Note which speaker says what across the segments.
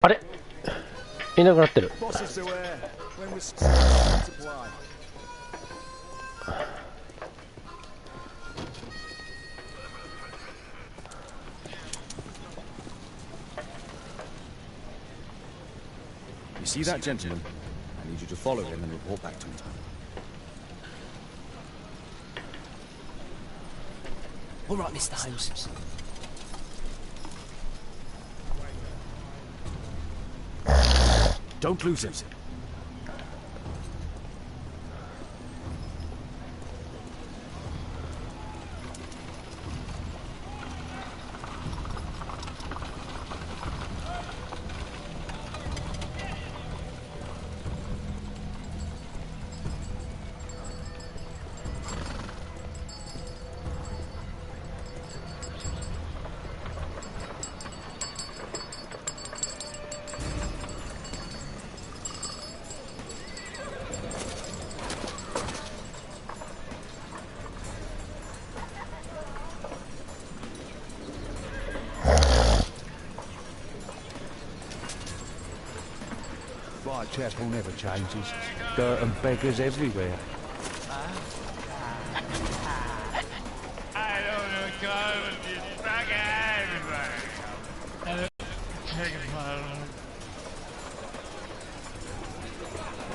Speaker 1: あれ、いなくなってる。
Speaker 2: You see that gentleman? I need you to follow him and report back to me.
Speaker 3: All right, Mr. Holmes.
Speaker 2: Don't lose him.
Speaker 4: Whitechapel never changes. Dirt and beggars everywhere.
Speaker 5: I don't know, God, but you fuck everybody. I don't take it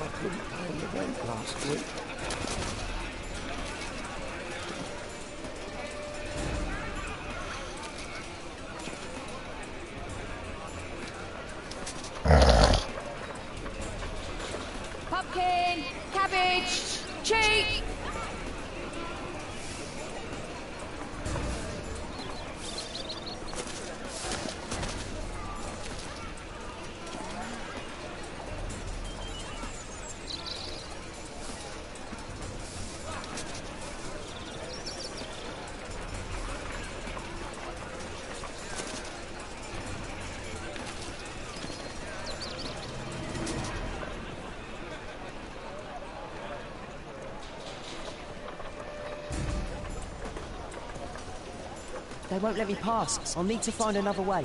Speaker 4: I couldn't pay the rent last week.
Speaker 6: Pumpkin, cabbage, cheek.
Speaker 3: They won't let me pass. I'll need to find another way.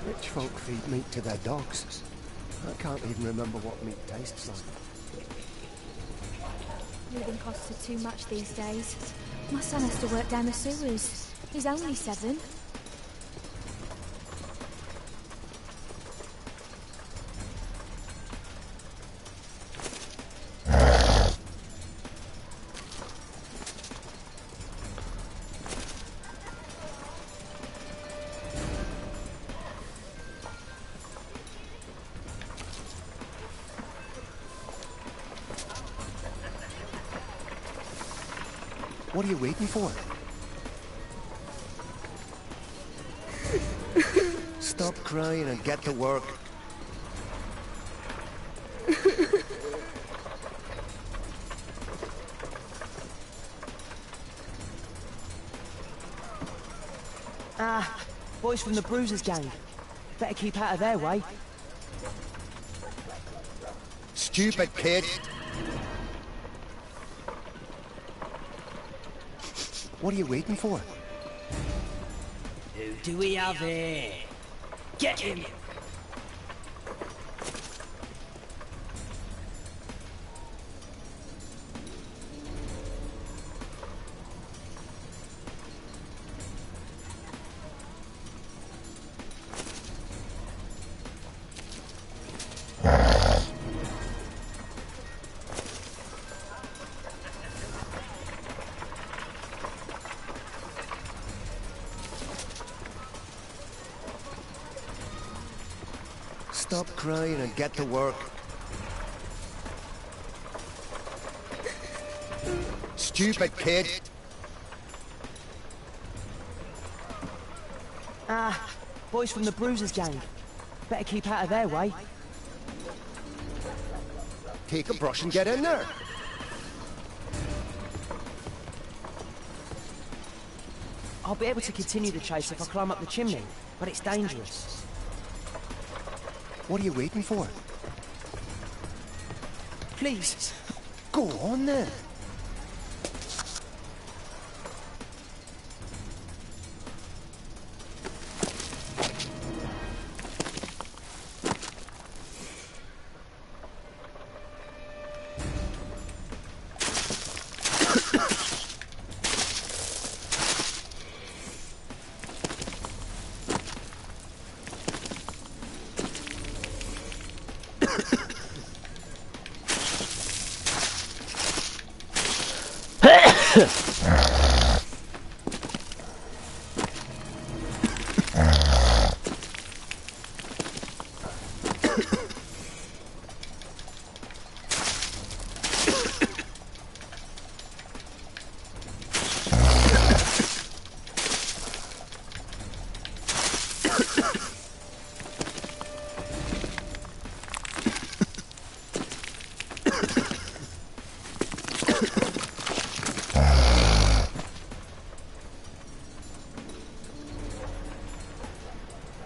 Speaker 4: Rich folk feed meat to their dogs. I can't even remember what meat tastes like.
Speaker 6: Living costs are too much these days. My son has to work down the sewers. He's only 7.
Speaker 4: What are you waiting for? Stop crying and get to work.
Speaker 3: Boys from the Bruisers gang. Better keep out of their way.
Speaker 4: Stupid kid. What are you waiting for?
Speaker 3: Who do we have here? Get him!
Speaker 4: Stop crying and get to work. Stupid kid.
Speaker 3: Boys from the Bruisers gang. Better keep out of their way.
Speaker 4: Take a brush and get in there.
Speaker 3: I'll be able to continue the chase if I climb up the chimney, but it's dangerous.
Speaker 4: What are you waiting for?
Speaker 3: Please.
Speaker 4: Go on then.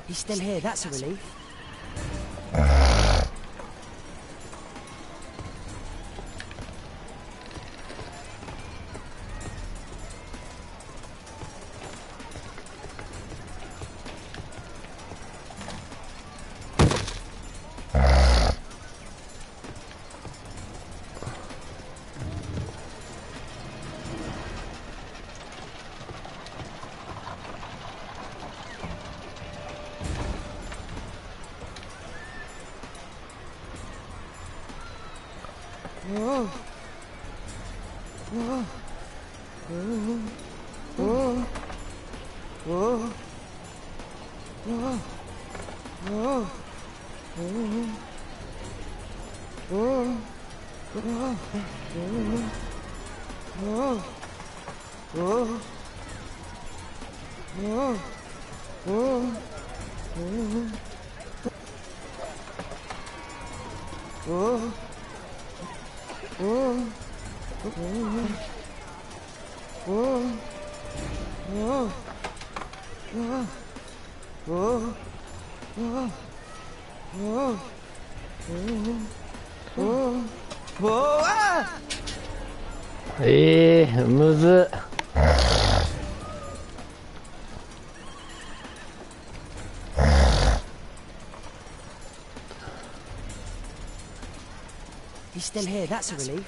Speaker 3: He's still here, that's a relief.
Speaker 1: むずっ。
Speaker 3: He's still here, that's a relief.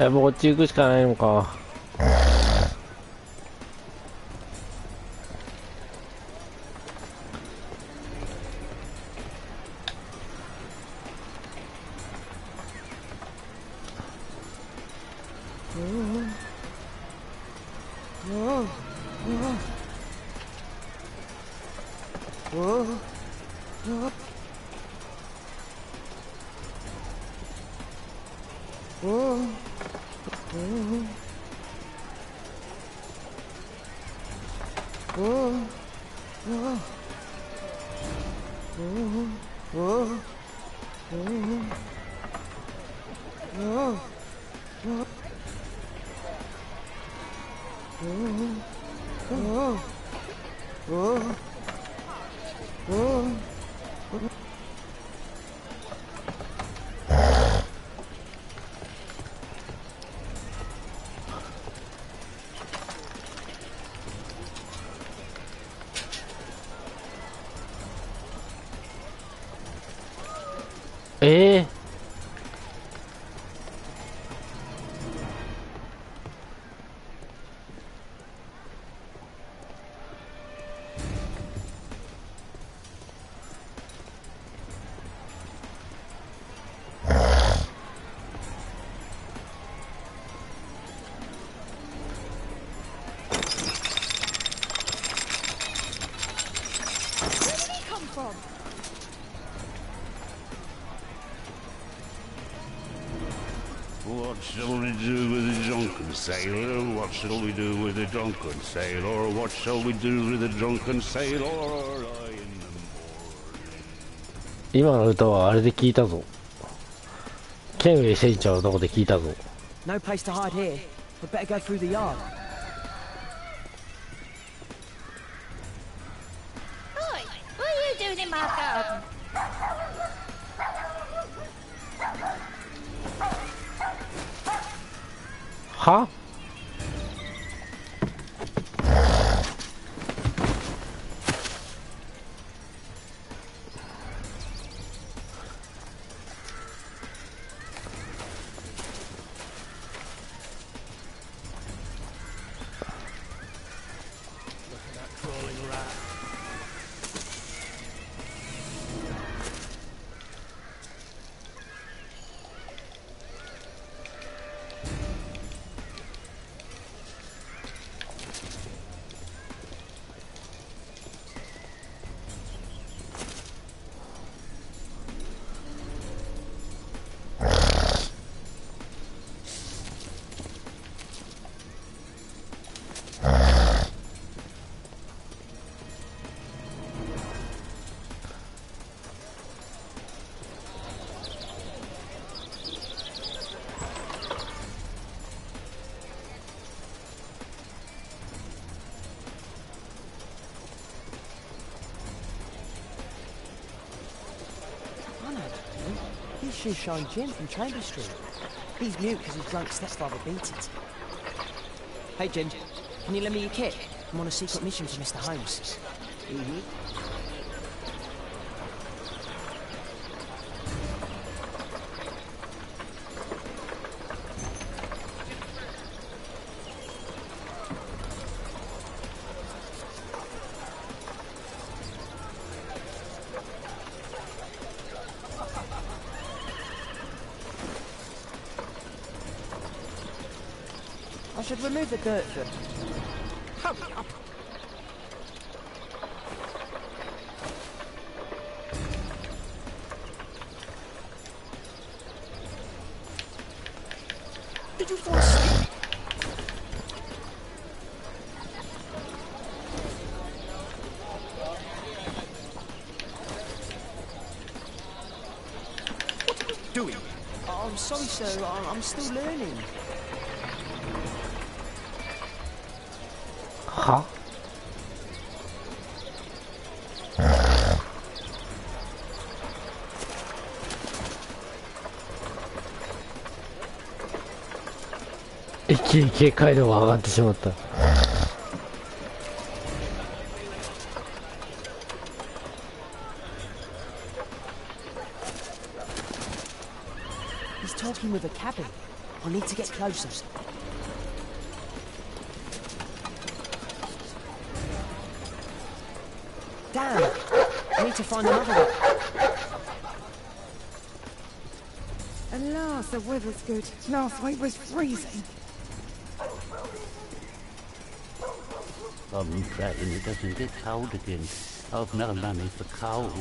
Speaker 1: もうこっち行くしかないのか。
Speaker 5: What shall we do with the drunken sailor? What shall we do with the drunken sailor? What shall we do with the drunken sailor? Early in the morning.
Speaker 1: 今の歌はあれで聞いたぞ。ケンウェイ船長のとこで聞いたぞ。
Speaker 3: No place to hide here. We'd better go through the yard.
Speaker 6: Oi, what are you doing in my garden?
Speaker 1: は？
Speaker 3: Shoeshine Jim from Chamber Street. He's mute because his drunk stepfather beat it. Hey, Jim, can you lend me your kit? I'm on a secret mission for Mr. Holmes. I should remove the dirt for... Hurry up! Did you fall asleep? What are you doing? Oh, I'm sorry, sir. I'm still learning.
Speaker 1: は一気に警戒度が上がってしまった。
Speaker 3: He's talking with a cabby. I need to get closer. Damn! I need to find another one.
Speaker 7: At last, the weather's good. Last week was freezing.
Speaker 5: I'm praying it doesn't get cold again. I've no money for coal.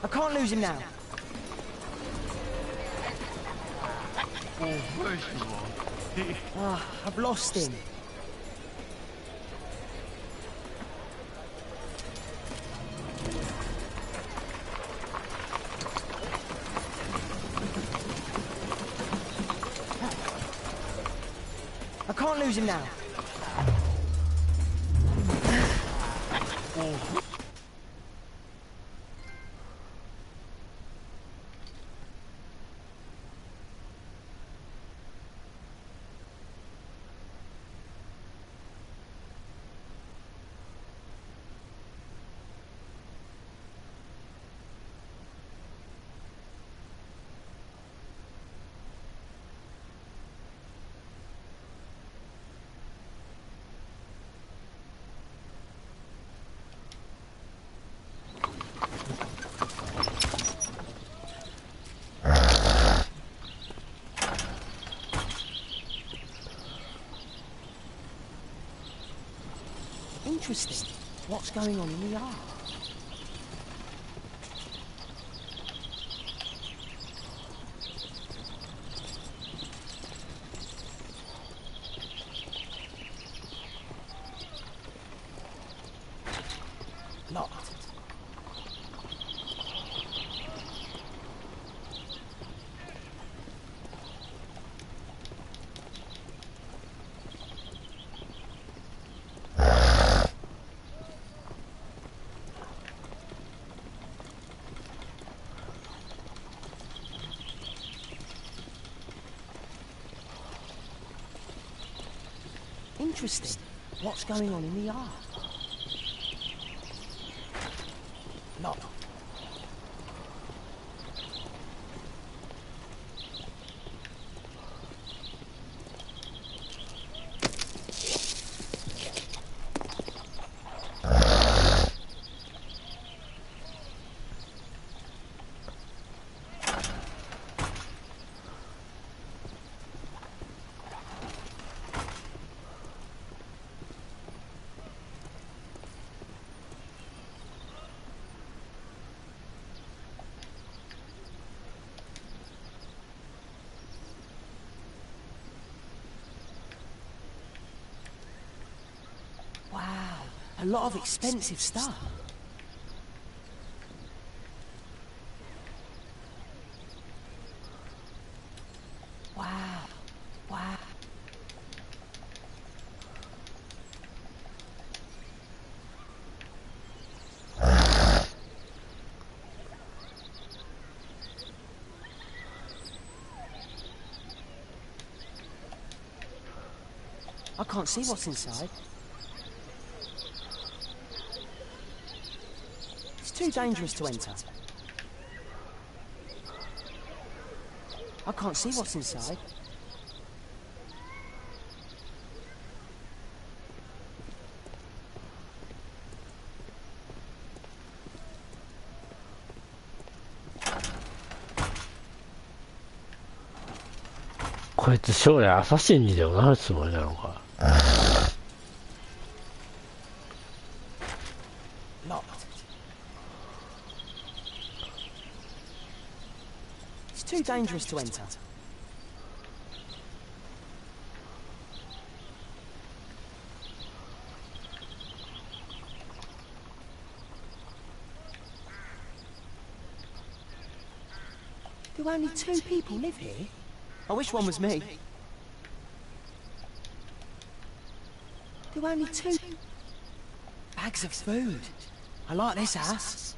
Speaker 3: I can't lose him now.
Speaker 5: Oh, where's you are?
Speaker 3: Ah, I've lost him. I can't lose him now. Interesting. What's going on in the yard? Locked. Interesting. What's going on in the yard? Locked. Wow, a lot of expensive stuff. Wow. Wow. I can't see what's inside. It's too dangerous to enter. I can't see what's inside.
Speaker 1: 「こいつ将来アサシンにでもなるつもりなのか」
Speaker 3: Locked. It's too dangerous to enter. Do only 2 people live here? I wish one was me. Do only 2 bags of food? I like this house.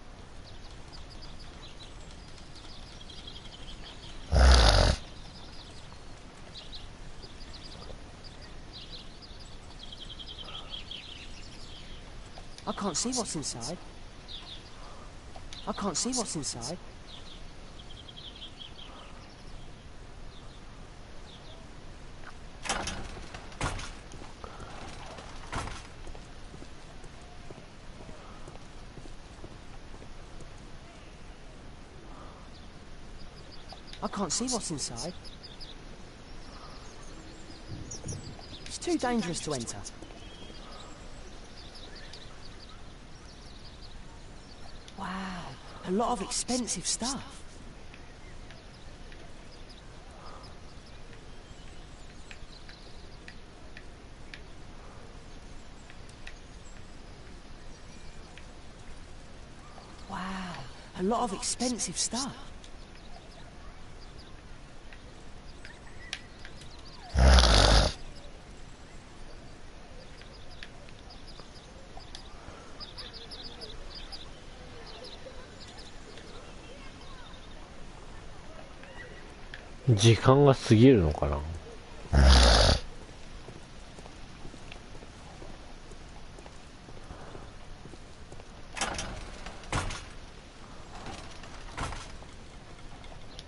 Speaker 3: I can't see what's inside. I can't see what's inside. I can't see what's inside. It's too dangerous to enter. Wow, a lot of expensive stuff. Wow, a lot of expensive stuff.
Speaker 1: 「時間が過ぎるのかな」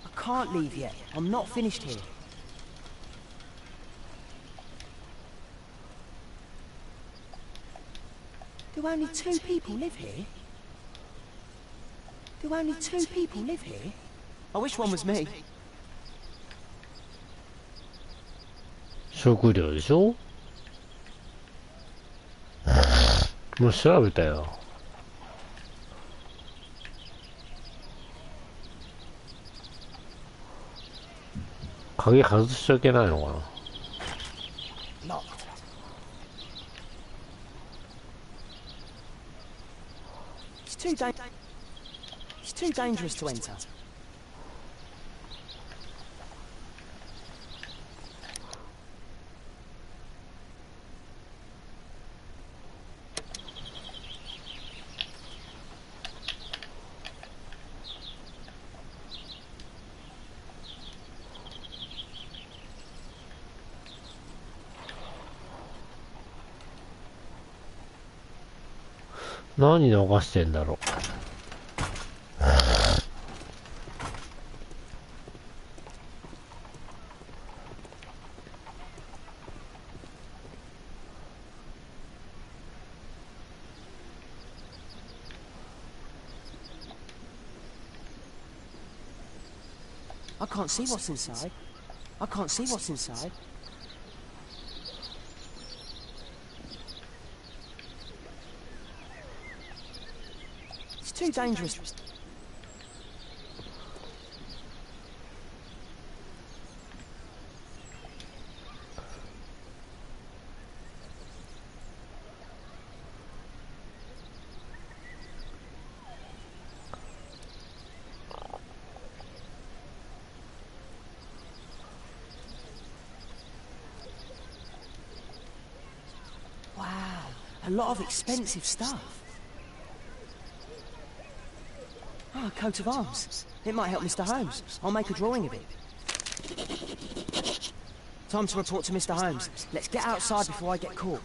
Speaker 3: I can't leave yet. I'm not finished here. Do only 2 people live here? Do only 2 people live here? I wish one was me.
Speaker 1: 食料でしょ。もう調べたよ。鍵外しちゃいけないのかな。
Speaker 3: Locked. It's too dangerous to enter.
Speaker 1: 「何逃してんだろう」
Speaker 3: I can't see what's inside. I can't see what's inside. It's too dangerous. A lot of expensive stuff. Ah, a coat of arms. It might help Mr. Holmes. I'll make a drawing of it. Time to report to Mr. Holmes. Let's get outside before I get caught.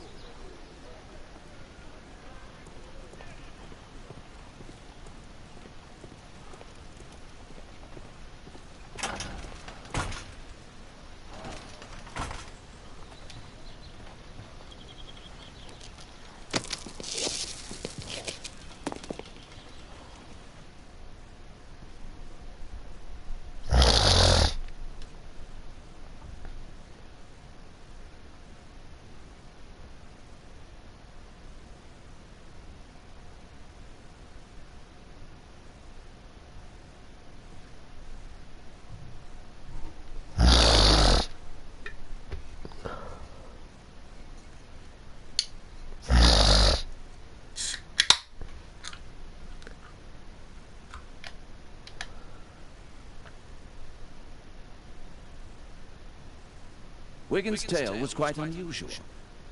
Speaker 8: Wigan's tale was quite unusual.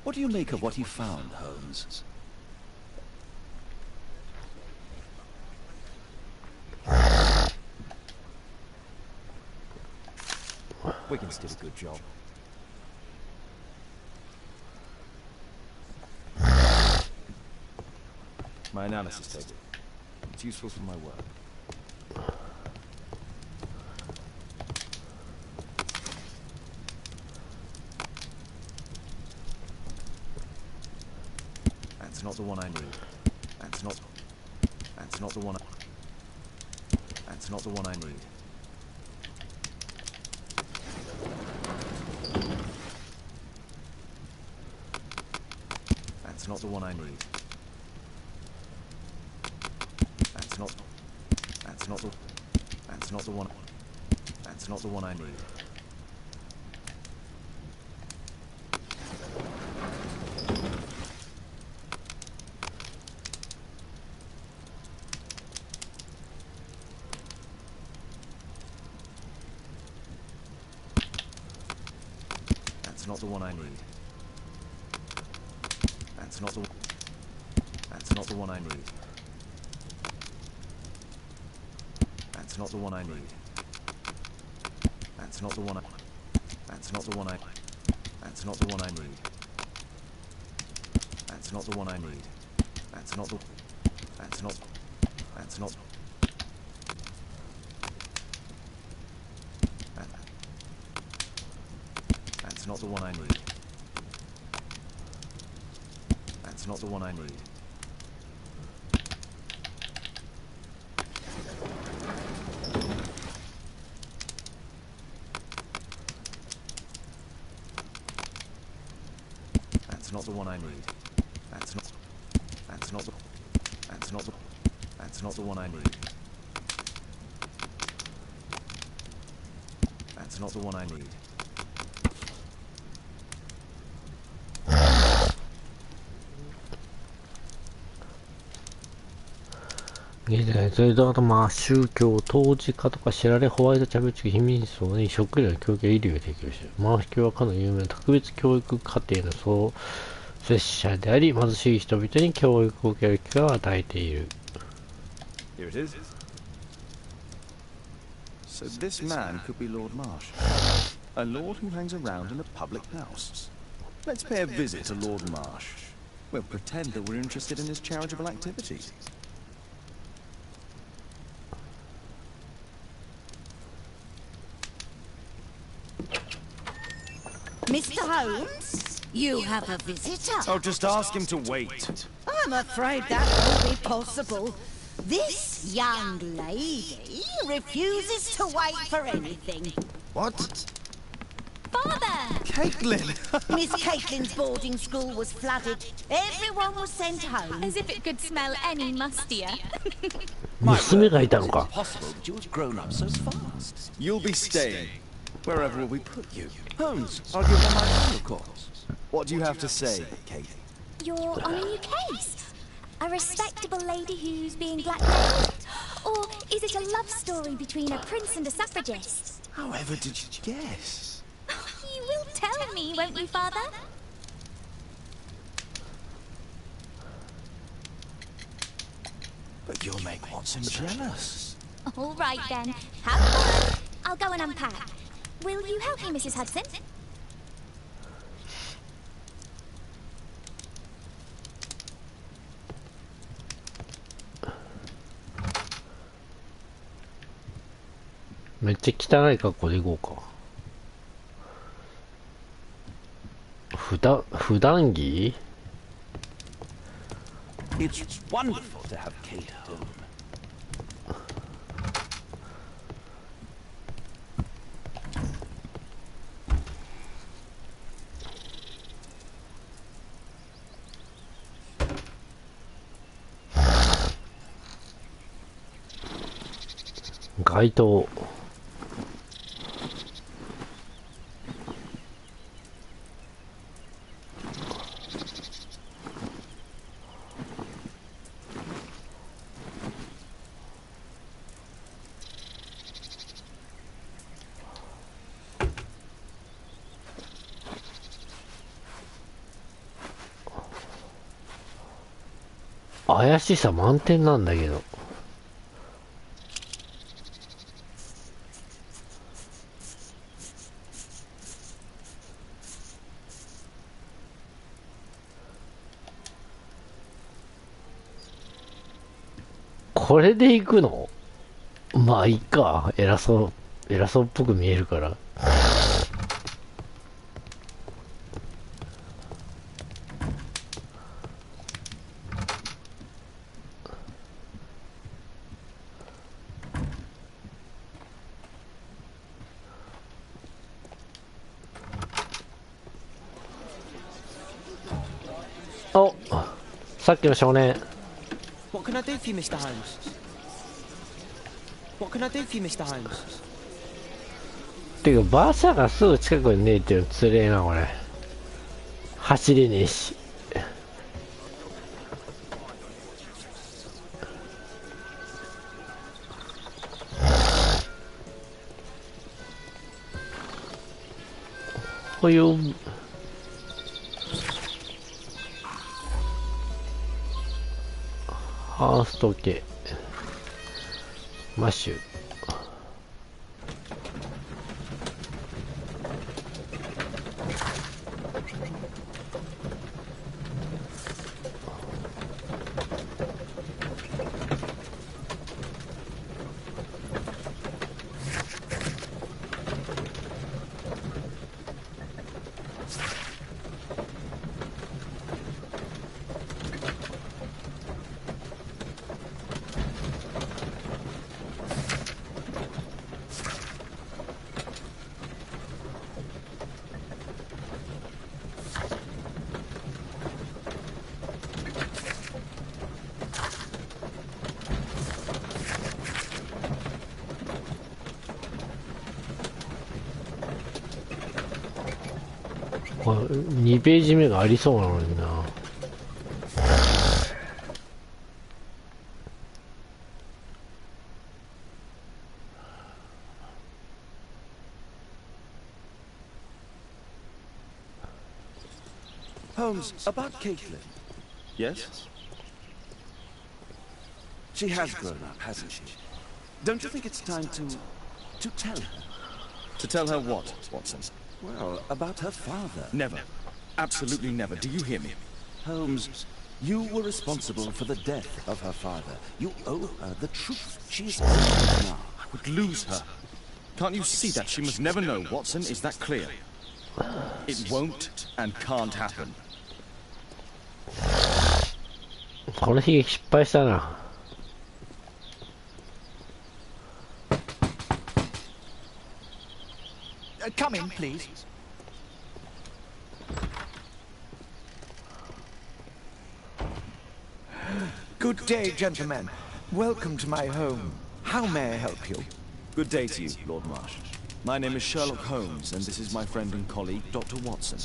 Speaker 8: What do you make of what he found, Holmes?
Speaker 2: Wiggins did a good job. My analysis table. It's useful for my work. That's not the one I need. That's not the one That's not the one I need. That's not the one I need. That's not the one I need. That's not the one I need. That's not the one I need. That's not the one I need. That's not the one I That's not the one I That's not the one I need. That's not the one I need. That's not the That's not That's not That's not the one I need. That's not the one I need. That's not the one I need. That's not the one I need. That's not the one I need.
Speaker 1: 現在、それとあと宗教、統治家とか知られホワイト差別秘密層に食料や教育や医療を提供している。マーヒ教はかの有名な特別教育課程の創設者であり、貧しい人々に教育を受ける機会を与えている。
Speaker 2: Here it is. So this man could be Lord Marsh. A lord who hangs around in a public house. Let's pay a visit to Lord Marsh. We'll pretend that we're interested in his charitable activities.
Speaker 9: Mr. Holmes, you have a visitor.
Speaker 2: Oh, just ask him to wait.
Speaker 9: I'm afraid that won't be possible. This young lady refuses to wait for anything.
Speaker 2: What?
Speaker 6: Father!
Speaker 2: Caitlin!
Speaker 9: Miss Caitlin's boarding school was flooded. Everyone was sent home.
Speaker 6: As if it could smell any mustier.
Speaker 1: 娘がいたのか。
Speaker 8: Possible that you have grown up so fast.
Speaker 2: You'll be staying. Wherever we put you. Holmes, I'll give them my phone, of course. What do you have to say, Kate?
Speaker 6: You're on a new case. A respectable lady who's being blackmailed? Or is it a love story between a prince and a suffragist?
Speaker 2: However did you guess?
Speaker 6: You will tell me, won't you, Father?
Speaker 8: But you'll make Watson jealous.
Speaker 6: All right then. Have fun. I'll go and unpack. Will you help me, Mrs. Hudson?
Speaker 1: めっちゃ汚い格好で行こうか。普段着
Speaker 8: It's wonderful to have Kate home.
Speaker 1: 街灯。怪しさ満点なんだけど。これで行くの？まあいいか。偉そうっぽく見えるから。お、さっきの少年。
Speaker 3: What can I do for you, Mr. Holmes? What can I do for you, Mr. Holmes?
Speaker 1: てか馬車がすぐ近くにねえっていうのつれえなこれ。走れねえし。ほよ。ハースト系マッシュ。2ページ目がありそうなのにな。
Speaker 8: Holmes, about Caitlin.
Speaker 2: Yes?
Speaker 8: She has grown up, hasn't she? Don't you think it's time to tell her?
Speaker 2: To tell her what, Watson?
Speaker 8: Well, about her father.
Speaker 2: Never. Absolutely never. Do you hear me?
Speaker 8: Holmes, you were responsible for the death of her father. You owe her the truth. She is old now.
Speaker 2: I would lose her. Can't you see that? She must never know, Watson. Is that clear? It won't and can't happen.
Speaker 1: この悲劇失敗したな。
Speaker 10: Come in, please. Good day, gentlemen. Welcome to my home. How may I help you?
Speaker 2: Good day to you, Lord Marsh. My name is Sherlock Holmes, and this is my friend and colleague, Dr. Watson.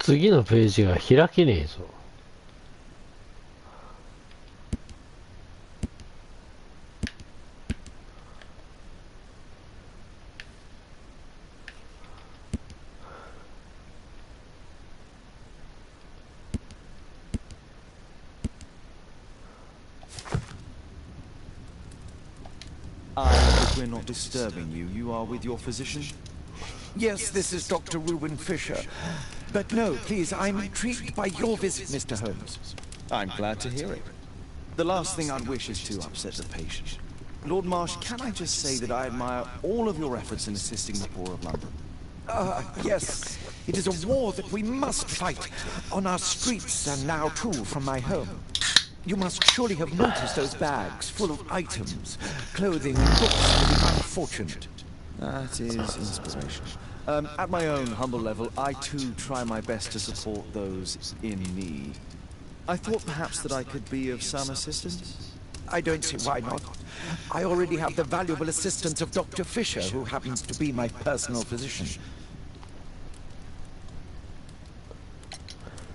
Speaker 1: 次のページが開けねえぞ。
Speaker 2: I hope we're not disturbing you. You are with your physician?
Speaker 10: Yes, this is Dr. Reuben Fisher. But no, please, I'm intrigued by your visit, Mr. Holmes.
Speaker 2: I'm glad to hear it. The last thing I'd wish is to upset the patient. Lord Marsh, can I just say that I admire all of your efforts in assisting the poor of London?
Speaker 10: Yes. It is a war that we must fight. On our streets and now, too, from my home. You must surely have noticed those bags full of items, clothing and books for the unfortunate.
Speaker 2: That is inspiration. At my own humble level, I too try my best to support those in need. I thought perhaps that I could be of some assistance.
Speaker 10: I don't see why not. I already have the valuable assistance of Dr. Fisher, who happens to be my personal physician.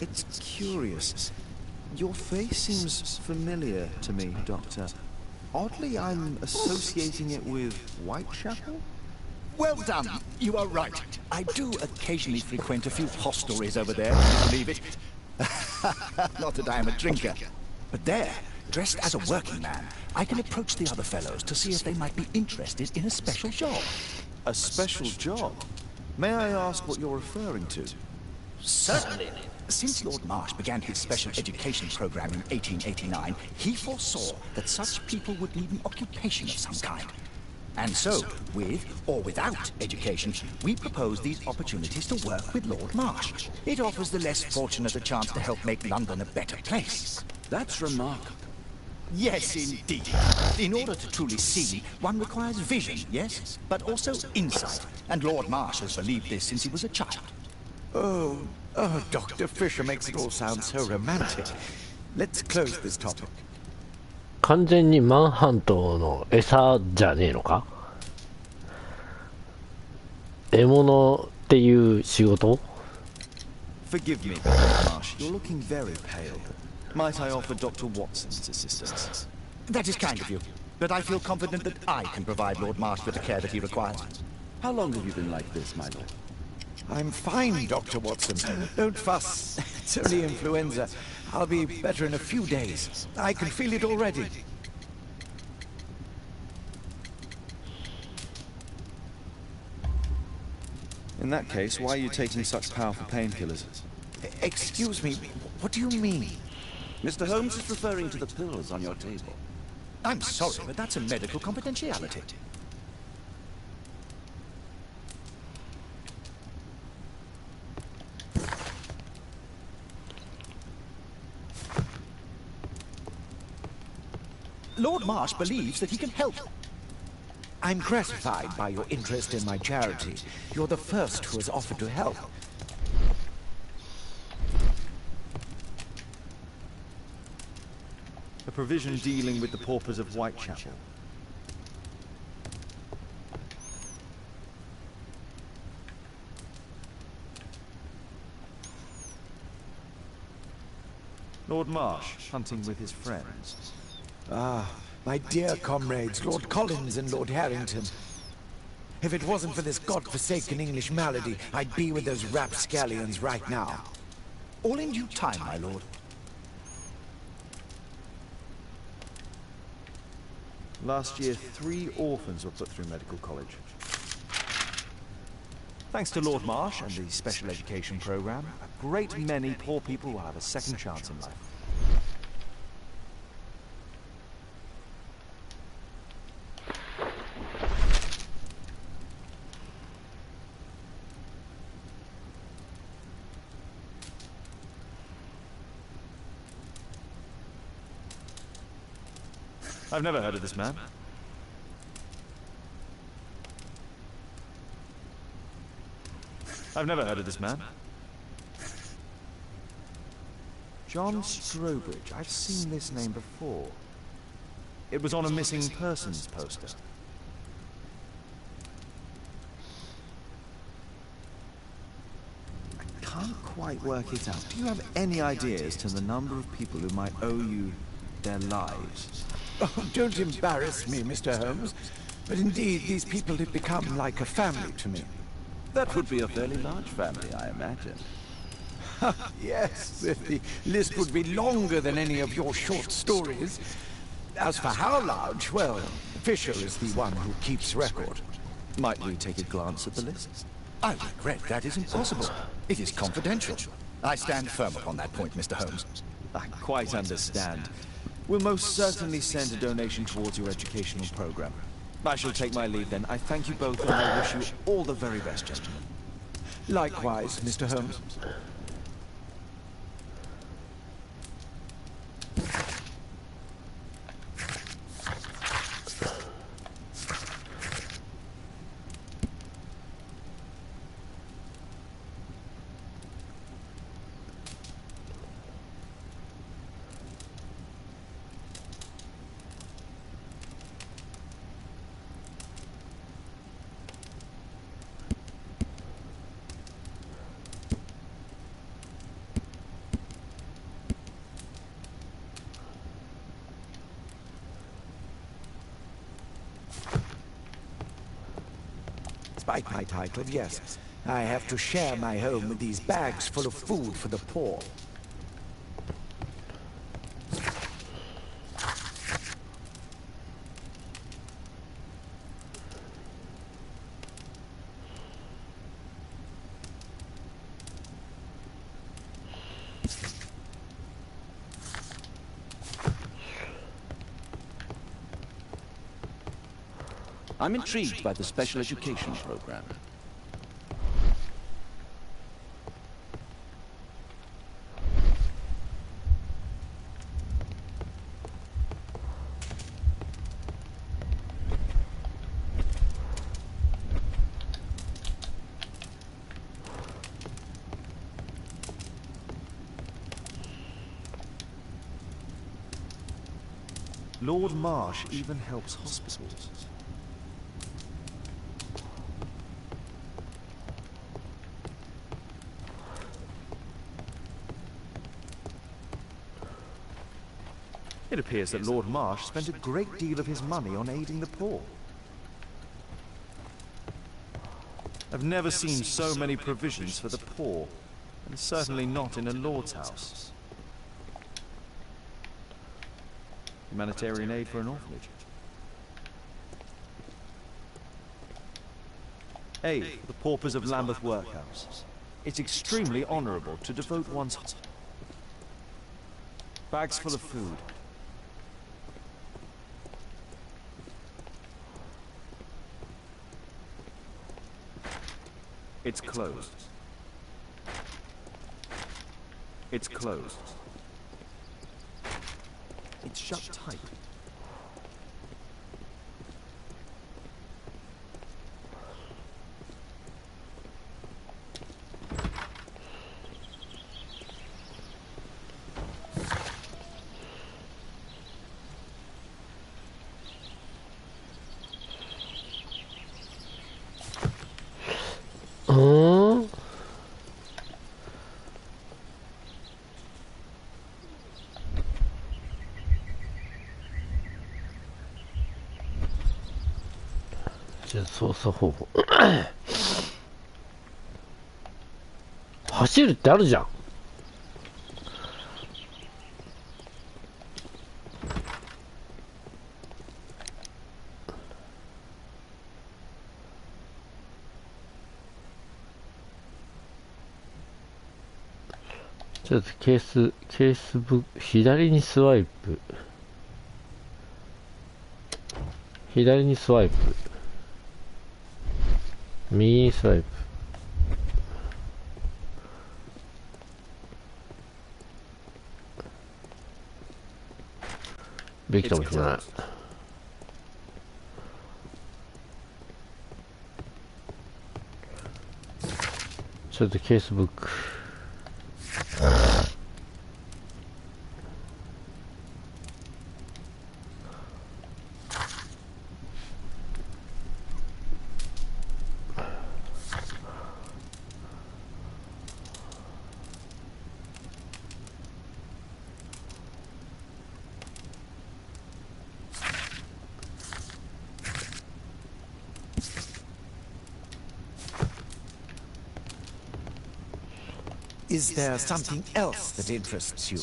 Speaker 2: It's curious. Your face seems familiar to me, Doctor. Oddly, I'm associating it with Whitechapel?
Speaker 11: Well done. You are right. I do occasionally frequent a few hostelries over there, if you believe it. Not that I am a drinker. But there, dressed as a working man, I can approach the other fellows to see if they might be interested in a special job.
Speaker 2: A special job? May I ask what you're referring to?
Speaker 11: Certainly. Since Lord Marsh began his special education program in 1889, he foresaw that such people would need an occupation of some kind. And so, with or without education, we propose these opportunities to work with Lord Marsh. It offers the less fortunate a chance to help make London a better place.
Speaker 8: That's remarkable.
Speaker 11: Yes, indeed. In order to truly see, one requires vision, yes? But also insight. And Lord Marsh has believed this since he was a child.
Speaker 10: Oh, Dr. Fisher makes it all sound so romantic. Let's close this topic.
Speaker 1: 完全にマンハントの餌じゃねえのか？獲物っていう仕事？
Speaker 2: Forgive me, Dr. Marsh. You're looking very pale. Might I offer Dr. Watson's assistance?
Speaker 11: That is kind of you. But I feel confident that I can provide Lord Marsh with the care that he requires.
Speaker 8: How long have you been like this, my lord?
Speaker 10: I'm fine, Dr. Watson. Don't fuss. It's only influenza. I'll be better in a few days. I can feel it already.
Speaker 2: In that case, why are you taking such powerful painkillers?
Speaker 10: Excuse me, what do you mean?
Speaker 8: Mr. Holmes is referring to the pills on your table.
Speaker 11: I'm sorry, but that's a medical confidentiality. Lord Marsh believes that he can help.
Speaker 10: I'm gratified by your interest in my charity. You're the first who has offered to help.
Speaker 2: A provision dealing with the paupers of Whitechapel. Lord Marsh, hunting with his friends.
Speaker 10: Ah, my dear comrades, Lord Collins and Lord Harrington. If it wasn't for this godforsaken English malady, I'd be with those rapscallions right now.
Speaker 11: All in due time, my lord.
Speaker 2: Last year, 3 orphans were put through medical college. Thanks to Lord Marsh and the special education program, a great many poor people will have a second chance in life. I've never heard of this man. I've never heard of this man. John Strobridge. I've seen this name before. It was on a missing persons poster. I can't quite work it out. Do you have any ideas to the number of people who might owe you their lives?
Speaker 10: Oh, don't embarrass me, Mr. Holmes. But indeed, these people have become like a family to me.
Speaker 2: That would be a fairly large family, I imagine.
Speaker 10: Yes, the list would be longer than any of your short stories. As for how large, well, Fisher is the one who keeps record.
Speaker 2: Might we take a glance at the list?
Speaker 11: I regret that is impossible. It is confidential. I stand firm upon that point, Mr. Holmes.
Speaker 2: I quite understand. We'll most certainly send a donation towards your educational program. I shall take my leave then. I thank you both and I wish you all the very best, gentlemen.
Speaker 10: Likewise, Mr. Holmes. Despite my title, yes, I have to share my home with these bags full of food for the poor.
Speaker 2: I'm intrigued by the special education program. Lord Marsh even helps hospitals. It appears that Lord Marsh spent a great deal of his money on aiding the poor. I've never seen so many provisions for the poor, and certainly not in a lord's house. Humanitarian aid for an orphanage. Aid for the paupers of Lambeth Workhouse. It's extremely honourable to devote one's... Bags full of food. It's closed. It's closed. It's shut tight.
Speaker 1: じゃあ操作方法走るってあるじゃん。ちょっとケース部左にスワイプ、左にスワイプ、右にスワイプ、できたもんじゃない。ちょっとケースブック、
Speaker 10: Is there something else that interests you?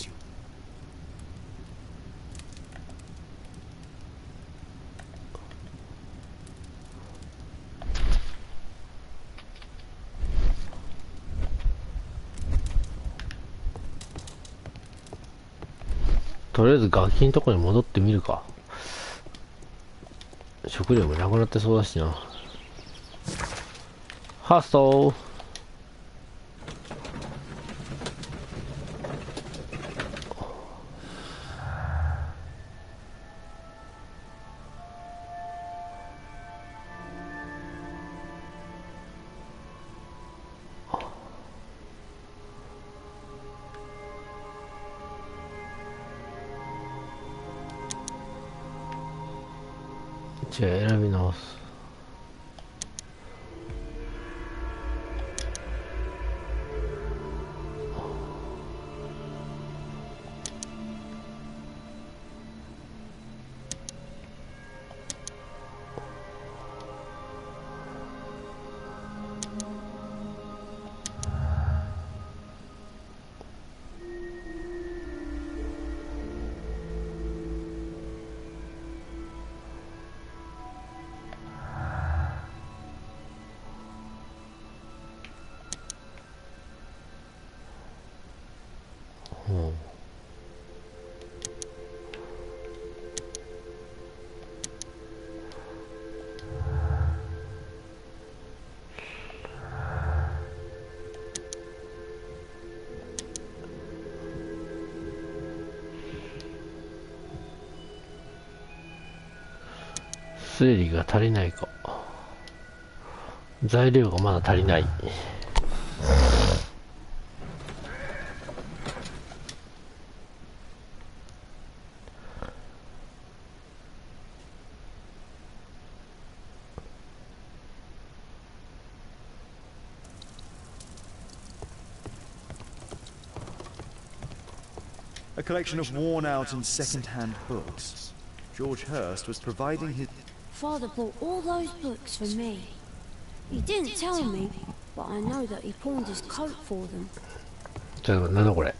Speaker 1: とりあえずガキのとこに戻ってみるか。食料もなくなってそうだしな。ハストー。じゃあ選び直す。推理が足りないか。材料がまだ足りない。
Speaker 2: A collection of worn-out and second-hand books. George Hurst was providing his...
Speaker 12: Father bought all those books for me. He didn't tell me, but I know that he pawned his coat for them.
Speaker 1: ちょっとなんだこれ。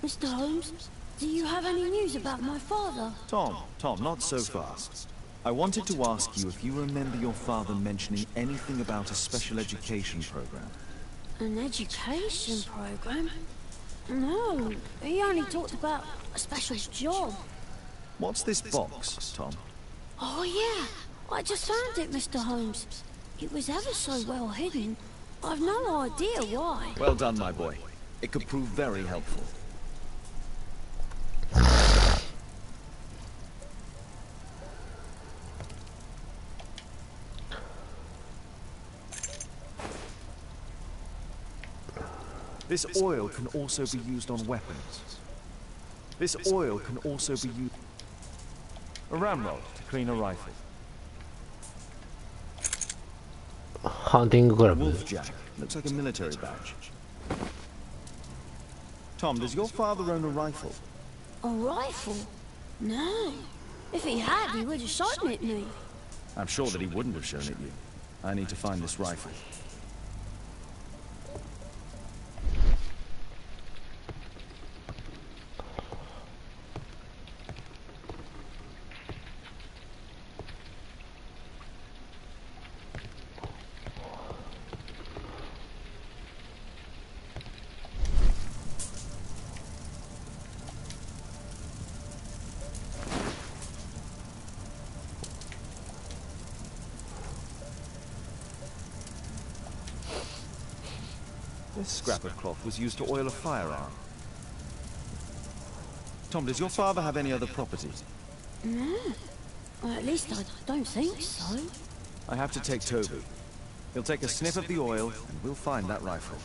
Speaker 12: Mr. Holmes, do you have any news about my father?
Speaker 2: Tom, not so fast. I wanted to ask you if you remember your father mentioning anything about a special education program.
Speaker 12: An education program? No, he only talked about a special job.
Speaker 2: What's this box, Tom?
Speaker 12: Oh yeah, I just found it, Mr. Holmes. It was ever so well hidden. I've no idea why.
Speaker 2: Well done, my boy. It could prove very helpful. This oil can also be used on weapons. This oil can also be used... A ramrod to clean a rifle.
Speaker 1: Hunting club.
Speaker 2: Wolfjack. Looks like a military badge. Tom, does your father own a rifle?
Speaker 12: A rifle? No. If he had, he would have shot at me.
Speaker 2: I'm sure that he wouldn't have shown at you. I need to find this rifle. This scrap of cloth was used to oil a firearm. Tom, does your father have any other property?
Speaker 12: No. Well, at least I don't think so.
Speaker 2: I have to take Toby. He'll take a sniff of the oil, and we'll find that rifle.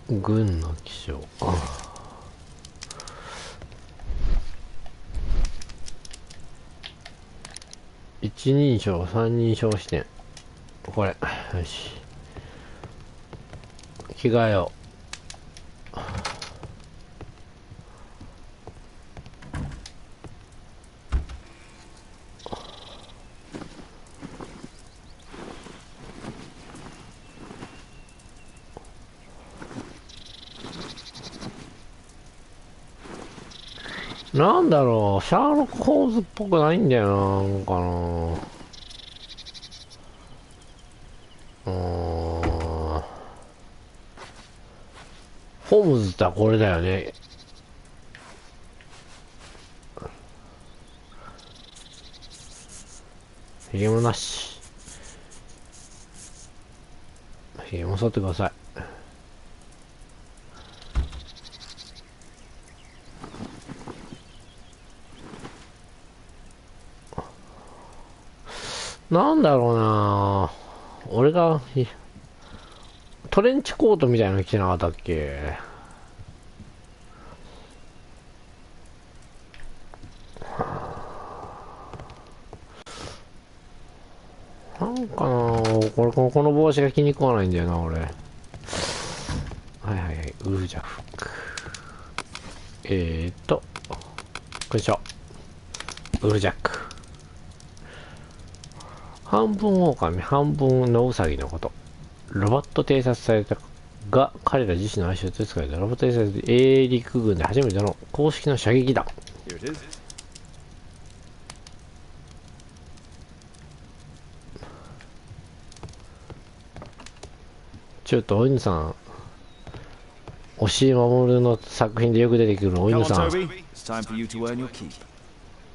Speaker 1: 軍の気象。一人称三人称視点。これよし、着替えよう。なんだろう、シャーロック・ホームズっぽくないんだよな、なんかな。ホームズってこれだよね。ひげもなし。ひげも剃ってください。なんだろうな、俺がトレンチコートみたいなの着てなかったっけ。なんかな、この帽子が気に食わないんだよな、俺。はいはいはい、ウージャフック。こんにちは。ウルジャック。半分狼、半分のウサギのこと。ロボット偵察されたが、彼ら自身の愛称と使われたロボット偵察英陸軍で初めての公式の射撃弾。ちょっとお犬さん、押井守の作品でよく出てくるお犬さん。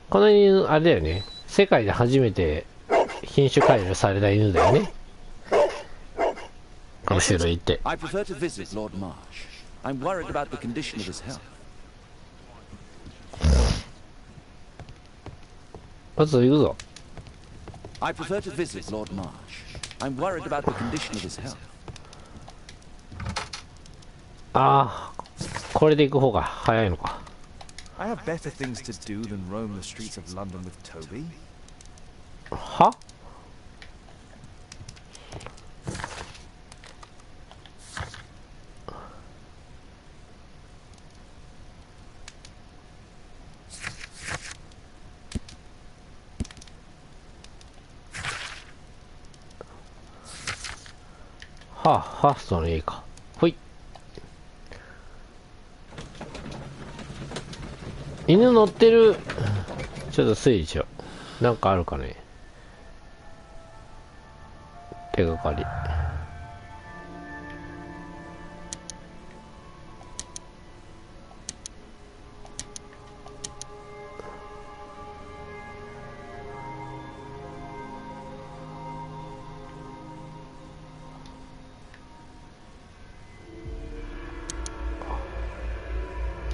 Speaker 1: この犬、あれだよね。世界で初めて品種改良された犬だよね。この種類って。
Speaker 8: I prefer to visit Lord Marsh. I'm worried about the condition of his health.
Speaker 1: まず行くぞ。
Speaker 8: I prefer to visit Lord Marsh. I'm worried about the condition of his health.
Speaker 1: ああ、これで行く方が早いのか。
Speaker 2: I have better things to do than roam the streets of London with Toby.
Speaker 1: は？はあ、ファーストの家か。ほい。犬乗ってる。ちょっと推理しよう。なんかあるかね。手がかり。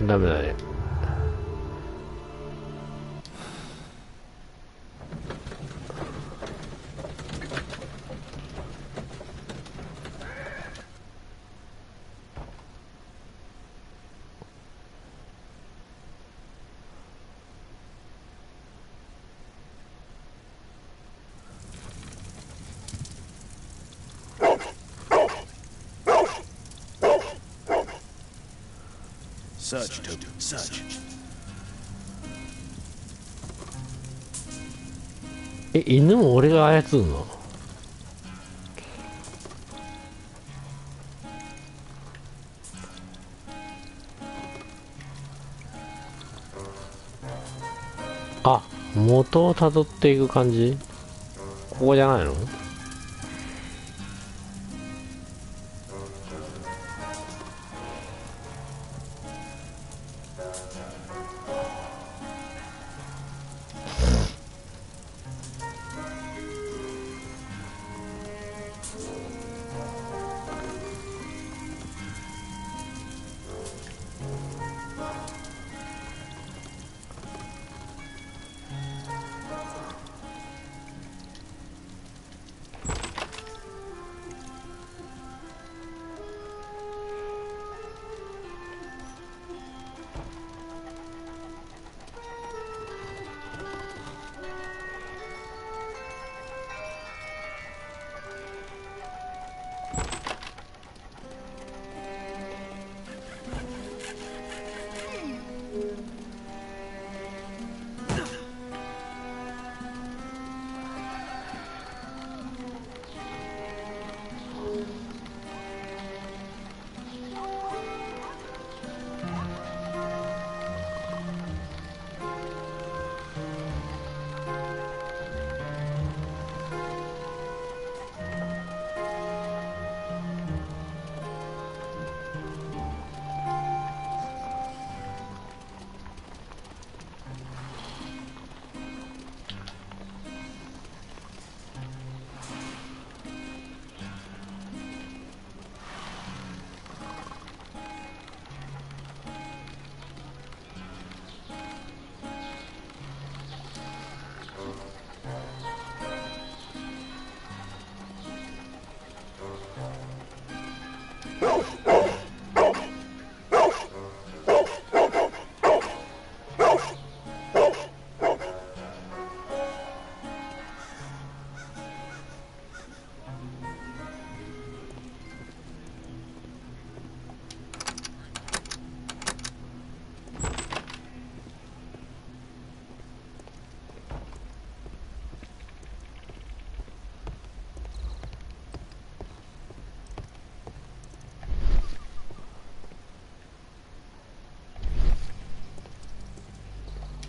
Speaker 1: ダメだね。
Speaker 2: Search, Toby, search.
Speaker 1: 犬も俺が操るの？あ、元をたどっていく感じ？ここじゃないの？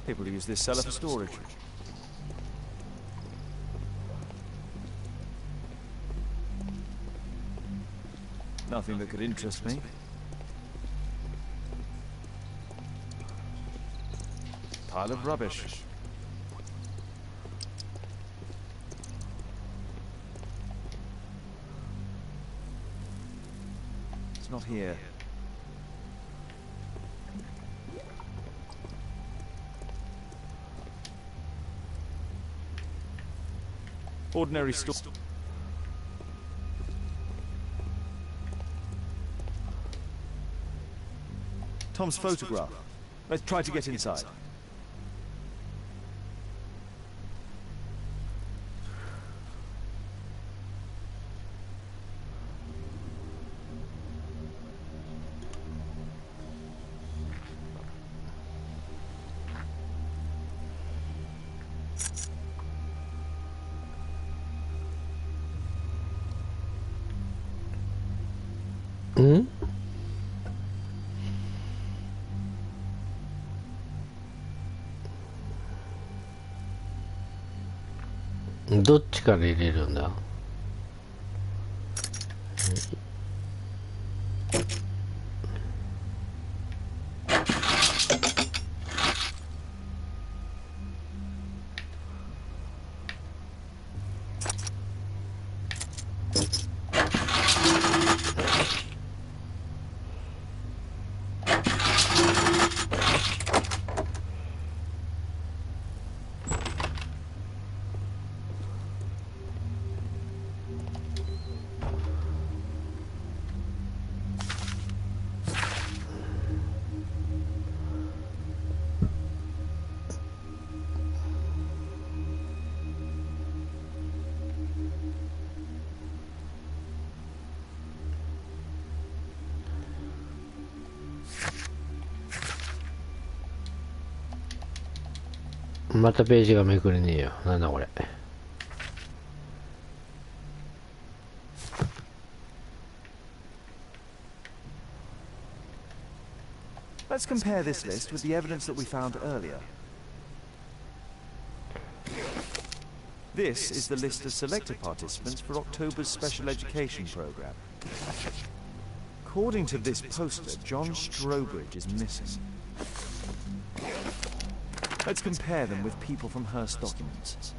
Speaker 2: People use this cellar for storage. Nothing that could interest me. Pile of rubbish. It's not here. Ordinary store. Tom's photograph. Let's try to get inside.
Speaker 1: Hmm? どっちから入れるんだ？またページがめくれねえよ。なんだこれ。
Speaker 2: Let's compare this list with the evidence that we found earlier. This is the list of selected participants for October's special education program. According to this poster, John Strobridge is missing. Let's compare them with people from Hearst documents.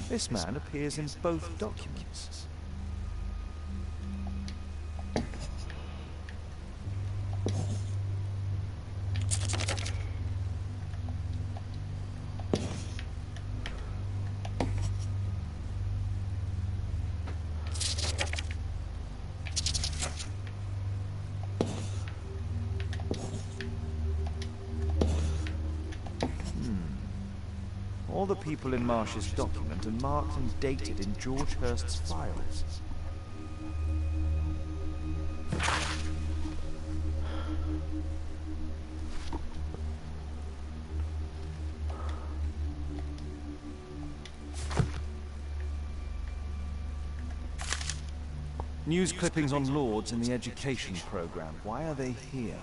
Speaker 2: This man appears in both documents. All the people in Marsh's document are marked and dated in George Hurst's files. News clippings on lords in the education program. Why are they here?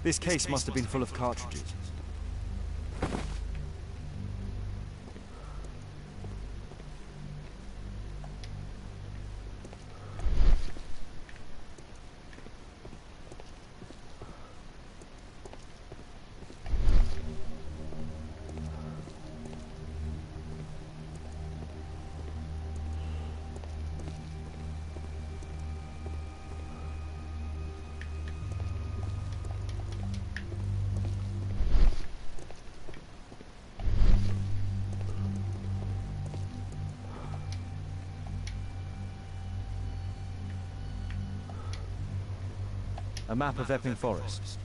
Speaker 2: This case must have been full of cartridges. A map of Epping Forest.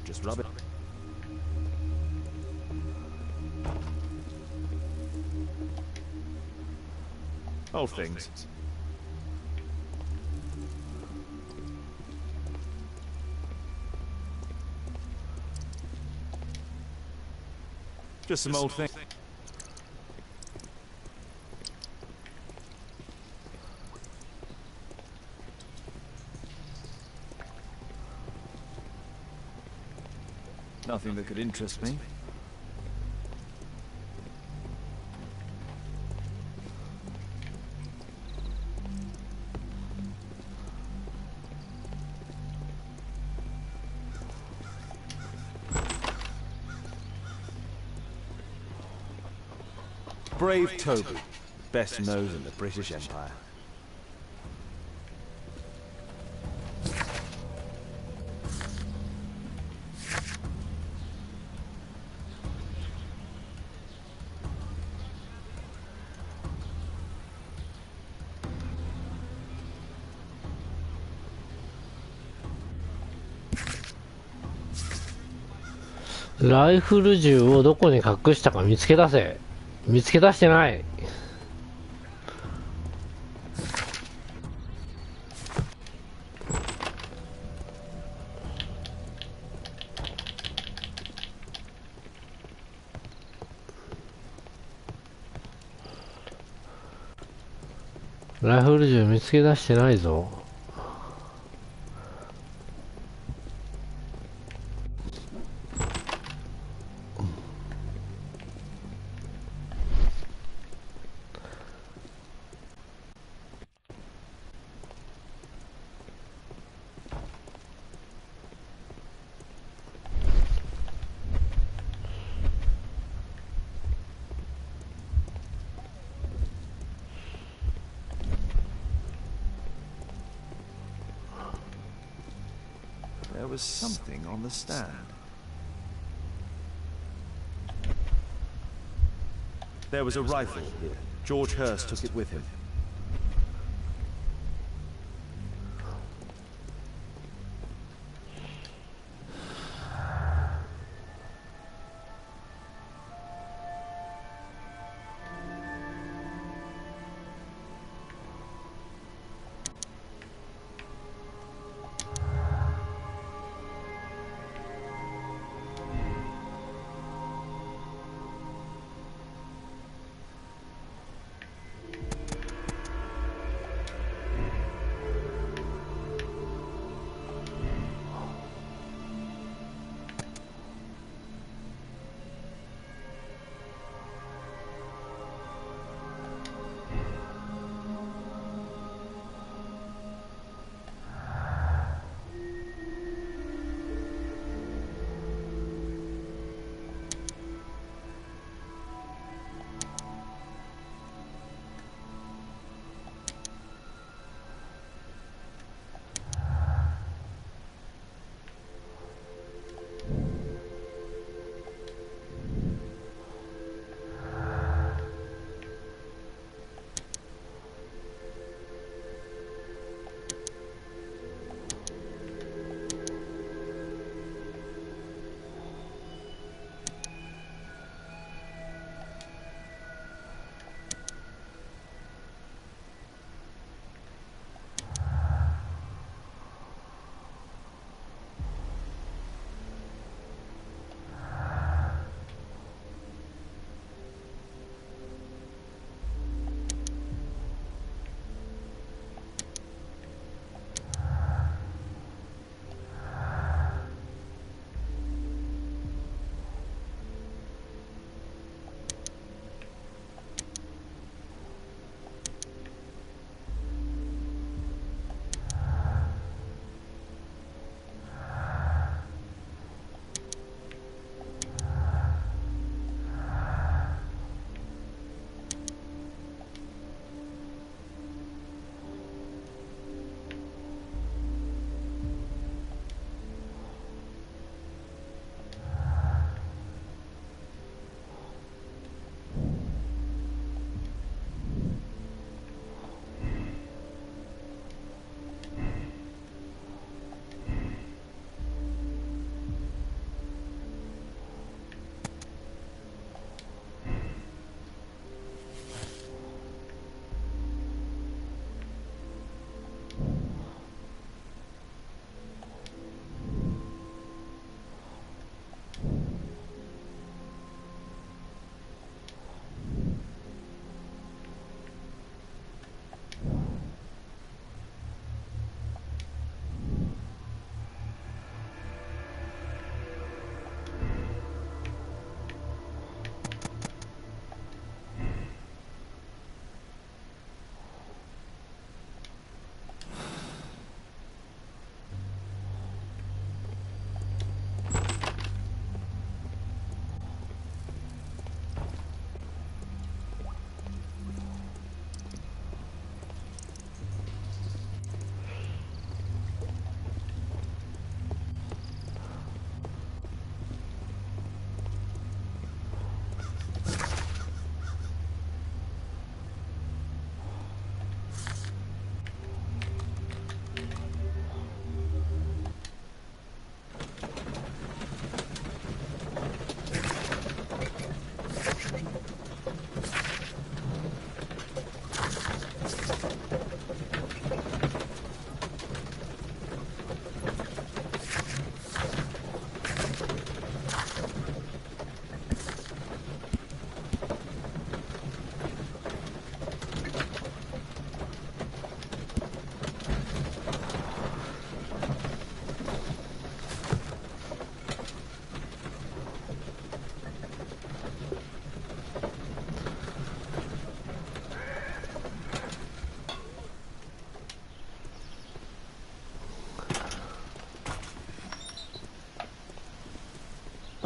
Speaker 2: Just rub it. Old things. Just some old things. Nothing that could interest me. Brave Toby, best nose in the British Empire.
Speaker 1: ライフル銃をどこに隠したか見つけ出せ。見つけ出してない。ライフル銃見つけ出してないぞ。
Speaker 2: There was something on the stand. There was a rifle here. George Hurst took it with him.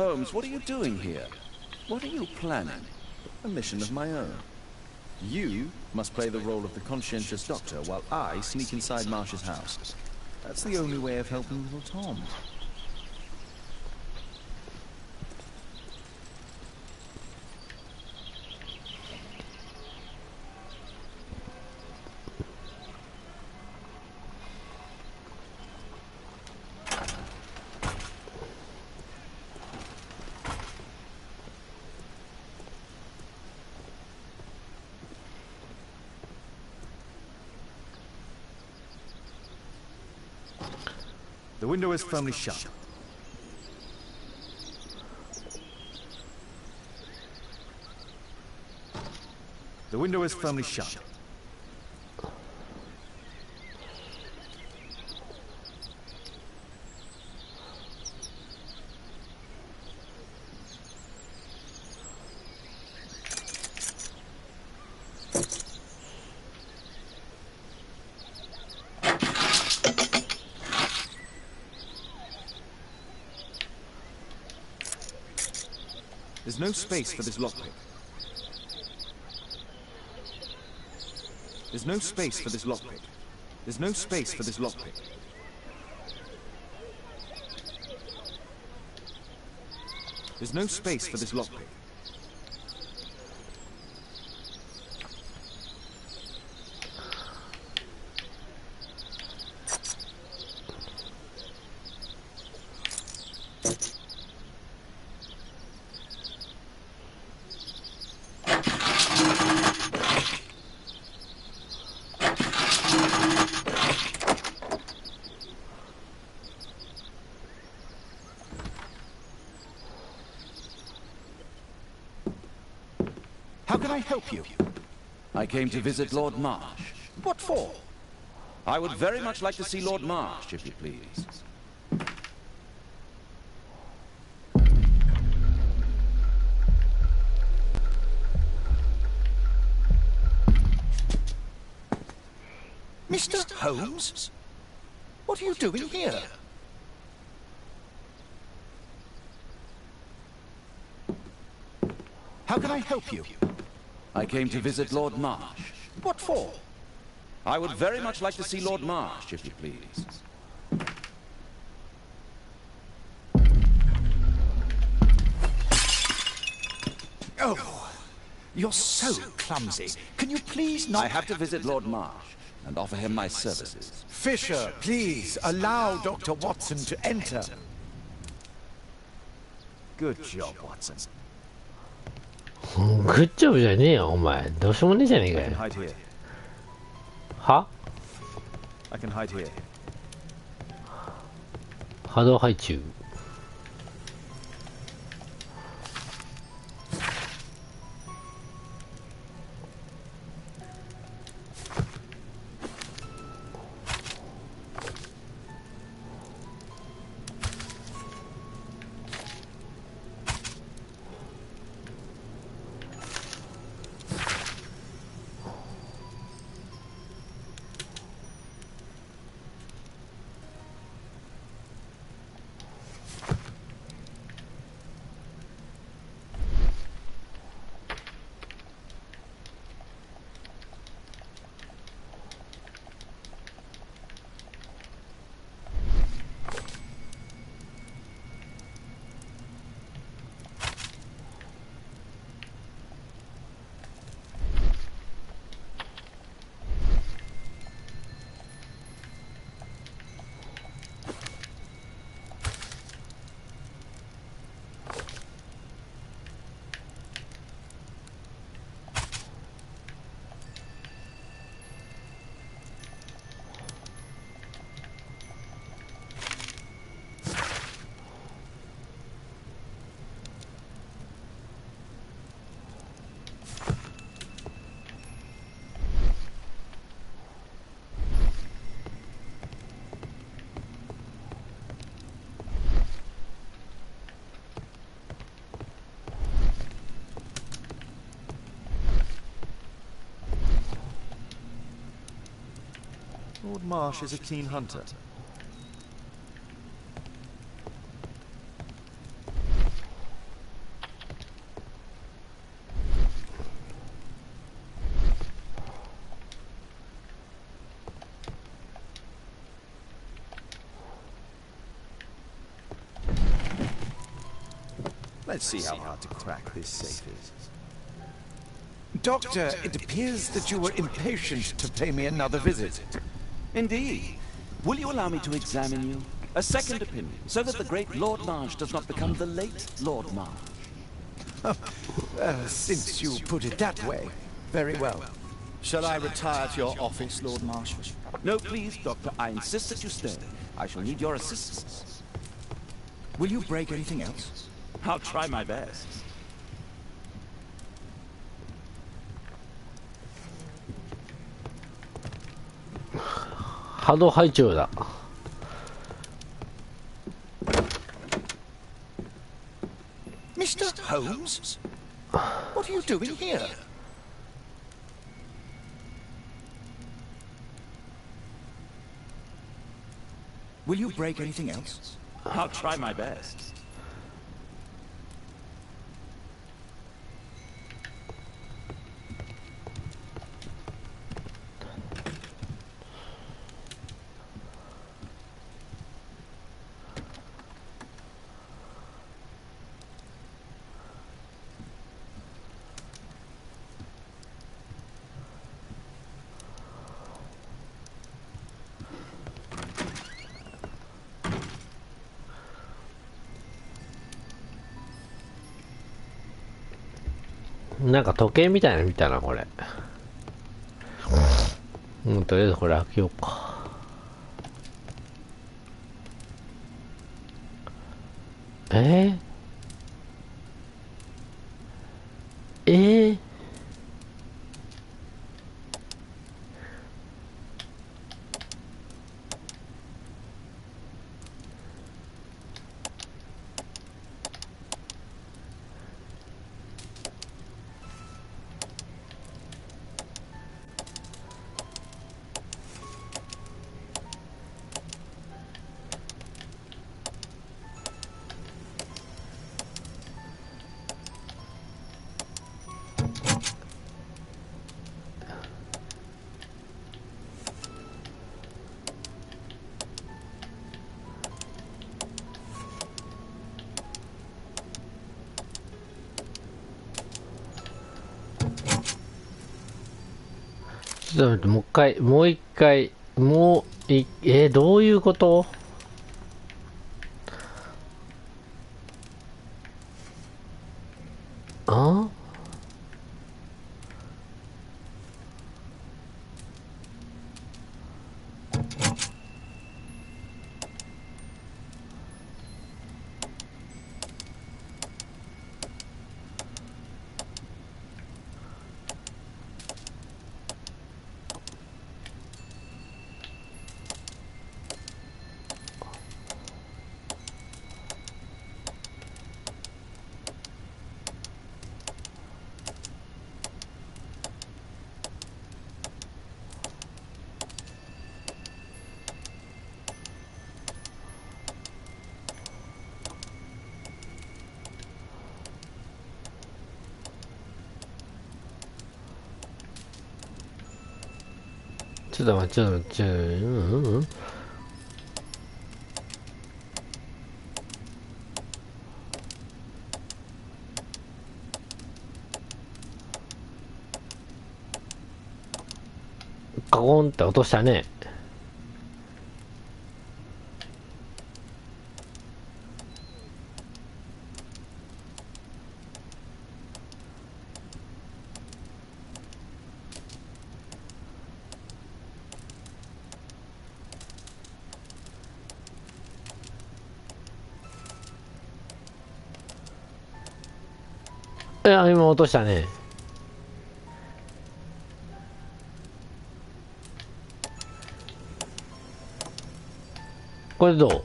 Speaker 8: Holmes, what are you doing here? What are you planning?
Speaker 2: A mission of my own. You must play the role of the conscientious doctor while I sneak inside Marsh's house. That's the only way of helping little Tom. The window is firmly shut. The window is firmly shut. There's no space for this lockpick. There's no space for this lockpick. There's no space for this lockpick. There's no space for this lockpick.
Speaker 8: How can I help you? I came to visit Lord Marsh. What for? I would very much like to see Lord Marsh, if you please.
Speaker 10: Mr. Holmes? What are you doing here?
Speaker 8: How can I help you? I came to visit Lord Marsh. What for? I would very much like to see Lord Marsh, if you please.
Speaker 10: Oh, you're so clumsy. Can you please not...
Speaker 8: I have to visit Lord Marsh and offer him my services.
Speaker 10: Fisher, please, allow Dr. Watson to enter.
Speaker 2: Good job, Watson.
Speaker 1: グッジョブじゃねえよお前どうしようもねえじゃねえか
Speaker 2: I
Speaker 1: よ
Speaker 2: can hide here.
Speaker 1: は
Speaker 2: I can hide here.
Speaker 1: 波動配中
Speaker 2: Lord Marsh is a keen hunter. Let's see how hard to crack this safe is.
Speaker 10: Doctor, it appears that you were impatient to pay me another visit.
Speaker 8: Indeed. Will you allow me to examine you? A second opinion, so that the great Lord Marsh does not become the late Lord Marsh.
Speaker 10: Since you put it that way, very well.
Speaker 11: Shall I retire to your office, Lord Marsh?
Speaker 8: No, please, Doctor. I insist that you stay. I shall need your assistance.
Speaker 11: Will you break anything else?
Speaker 8: I'll try my best.
Speaker 1: 波動配置だ。
Speaker 10: Mr. Holmes? What are you doing here?
Speaker 11: Will you break anything else?
Speaker 8: I'll try my best.
Speaker 1: なんか時計みたいなの見たな、これ。とりあえずこれ開けようか。ちょっと待って、もう一回、どういうこと？あ？ちょっと待って、カゴンって落としたね。今落としたね。これどう？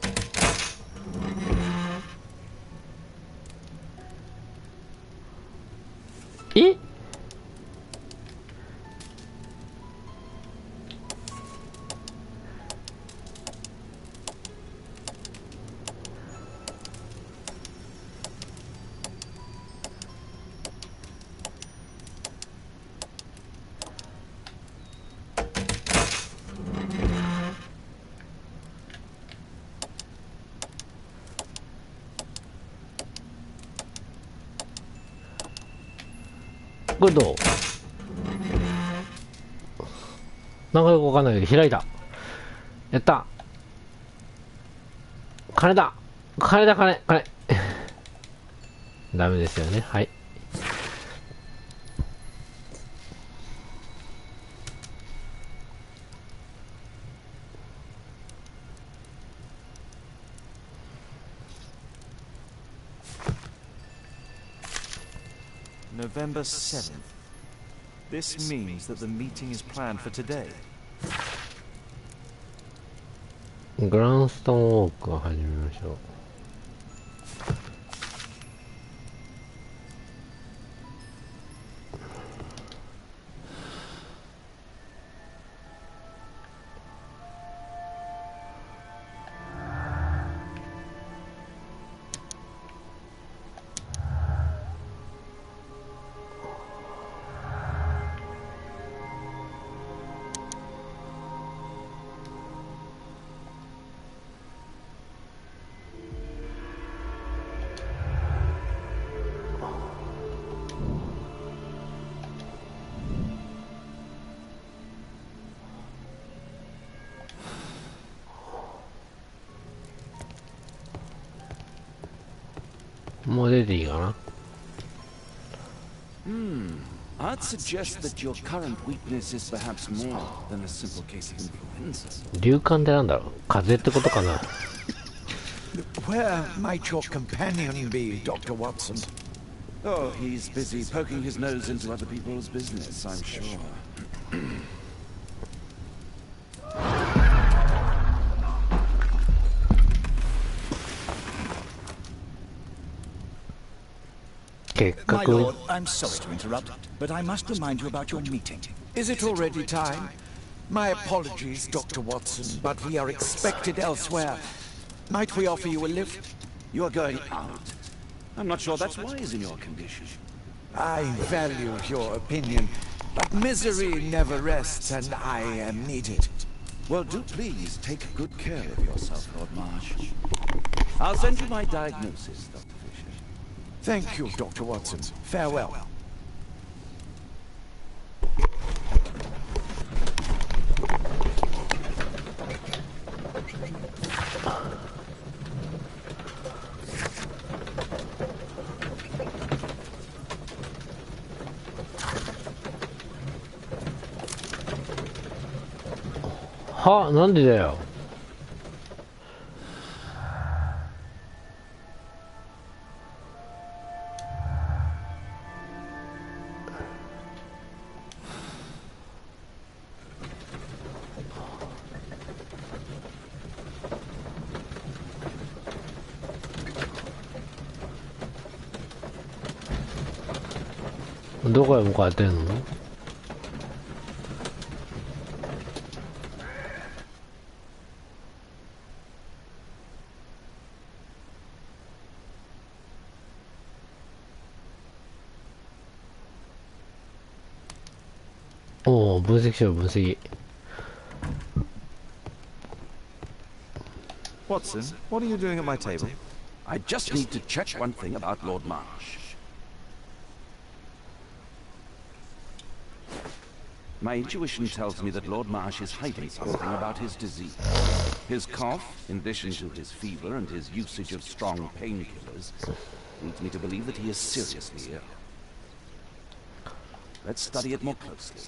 Speaker 1: これどう？なんかよくわかんないけど開いた。やった。金だ。金。ダメですよね。はい。
Speaker 2: November 7th. This means that the meeting is planned for today.
Speaker 1: グランストンウォークを始めましょう。もう出ていいかな。
Speaker 8: I'd suggest that your current weakness is perhaps more than a simple case of influenza.
Speaker 1: 流感ってなんだろう。風邪ってことかな。
Speaker 10: Where might your companion be, Dr. Watson?
Speaker 8: Oh, he's busy poking his nose into other people's business, I'm sure.
Speaker 1: 結
Speaker 11: My
Speaker 1: 核
Speaker 11: lord, I'm sorry to interrupt, but I must remind you about your meeting.
Speaker 10: Is it already time? My apologies, Dr. Watson, but we are expected elsewhere. Might we offer you a lift?
Speaker 8: You're going out? I'm not sure that's wise in your condition.
Speaker 10: I value your opinion, but misery never rests, and I am needed.
Speaker 8: Well, do please take good care of yourself, Lord Marsh. I'll send you my diagnosis, Dr. Fisher.
Speaker 10: Thank you, Dr. Watson. Farewell.
Speaker 1: Ha, なんでだよ。どこへ向かってんの？おお、分析しよう、分析。
Speaker 2: Watson, what are you doing at my table?
Speaker 8: I just need to check one thing about Lord Marsh. My intuition tells me that Lord Marsh is hiding something about his disease. His cough, in addition to his fever and his usage of strong painkillers, leads me to believe that he is seriously ill. Let's study it more closely.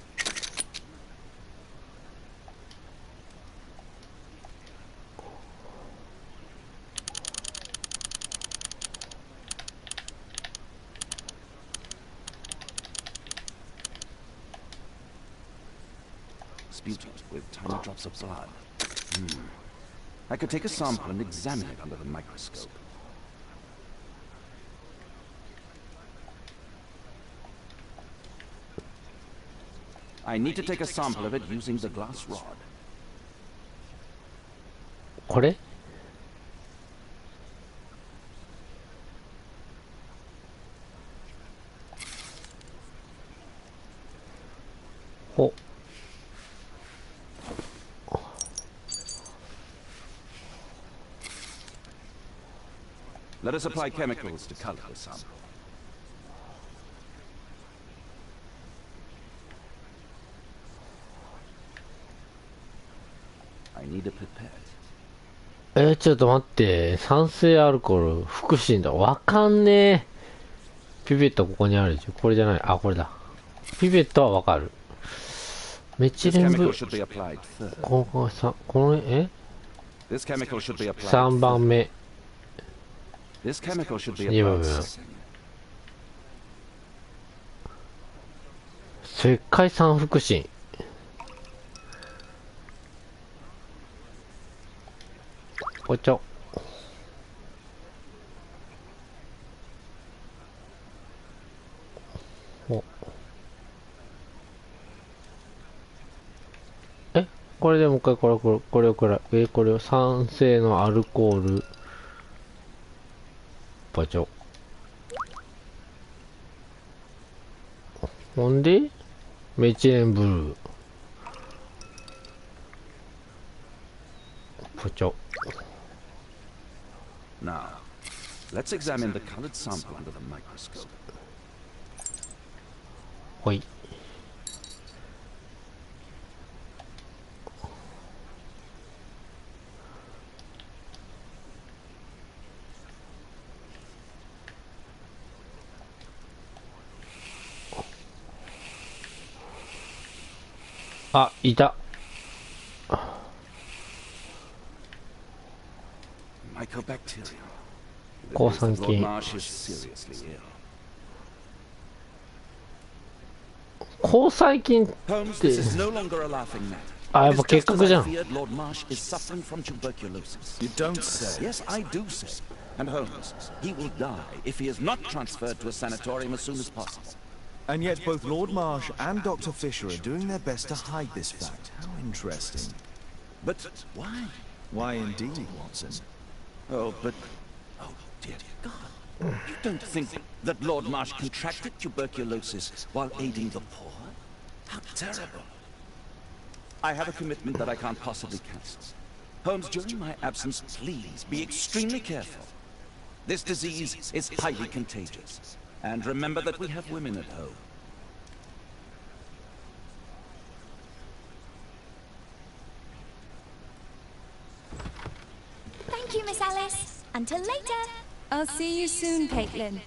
Speaker 8: Sputum with tiny drops of blood. I could take a sample and examine it under the microscope. I need to take a sample of it using the glass rod.
Speaker 1: これ？ほ。
Speaker 8: Let us apply chemicals to color the sample. I need a pipette.
Speaker 1: ちょっと待って。酸性アルコール、腹心だ。わかんねえ。ピペットここにあるでしょ。これじゃない。あ、これだ。ピペットはわかる。メチレンブ。ここさ、この、3番目。2番目。石灰酸腹心。お茶。これでもう一回これを酸性のアルコールパチョ。ほんでメチレンブルーパチョ。
Speaker 8: Now, let's examine the colored sample under the microscope.
Speaker 1: はい。あ、いた。抗酸菌。抗細菌って、あ、やっぱ結核じゃん。
Speaker 8: You don't say. Yes, I do say. And Holmes, he will die if he is not transferred to a sanatorium as soon as possible.
Speaker 2: And yet both Lord Marsh and Dr. Fisher are doing their best to hide this fact. How interesting.
Speaker 8: But why?
Speaker 2: Why indeed, Watson?
Speaker 8: Oh, but... Oh, dear God. You don't think that Lord Marsh contracted tuberculosis while aiding the poor? How terrible. I have a commitment that I can't possibly cancel. Holmes, during my absence, please be extremely careful. This disease is highly contagious. And remember that we have women at home.
Speaker 6: Thank you, Miss Alice. Until later.
Speaker 7: I'll see you soon, Caitlin.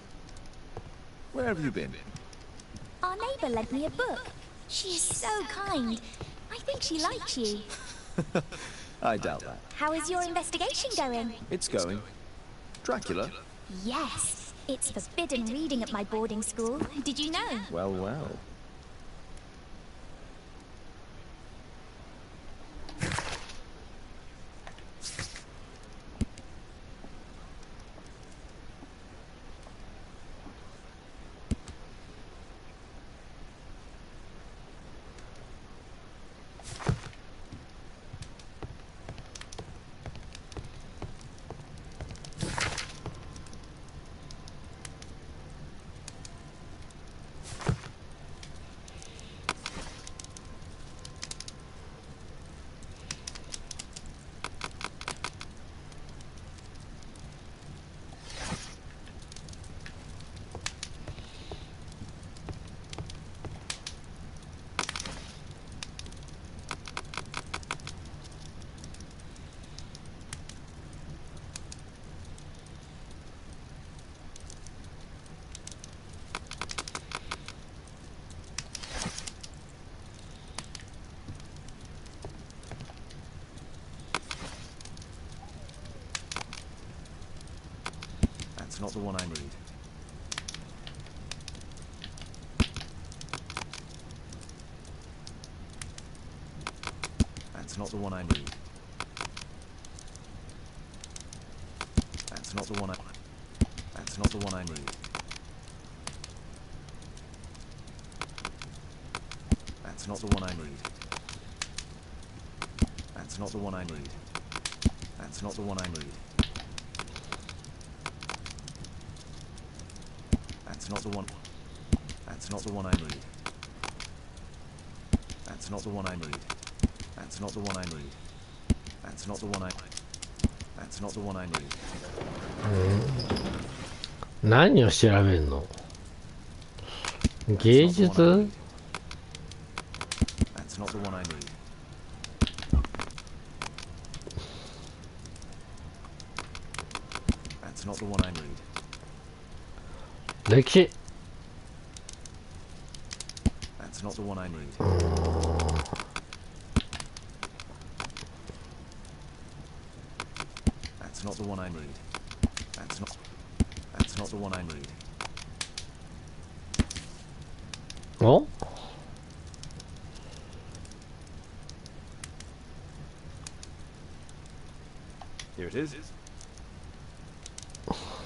Speaker 2: Where have you been?
Speaker 6: Our neighbor lent me a book. She is so kind. I think she likes you.
Speaker 2: I doubt that.
Speaker 6: How is your investigation going?
Speaker 2: It's going. Dracula?
Speaker 6: Yes. It's forbidden reading at my boarding school. Did you know?
Speaker 2: Well, well. That's not the one I need. That's not the one I need. That's not the one I... That's not the one I need. That's not the one I need. That's not the one I need. That's not the one I need. That's not the one. That's not the one I need. That's not the one I need. That's not the one I need. That's not the one I... That's not the one I need.
Speaker 1: 何を調べるの？芸術？
Speaker 2: That's not the one I need.
Speaker 1: 歴史。お？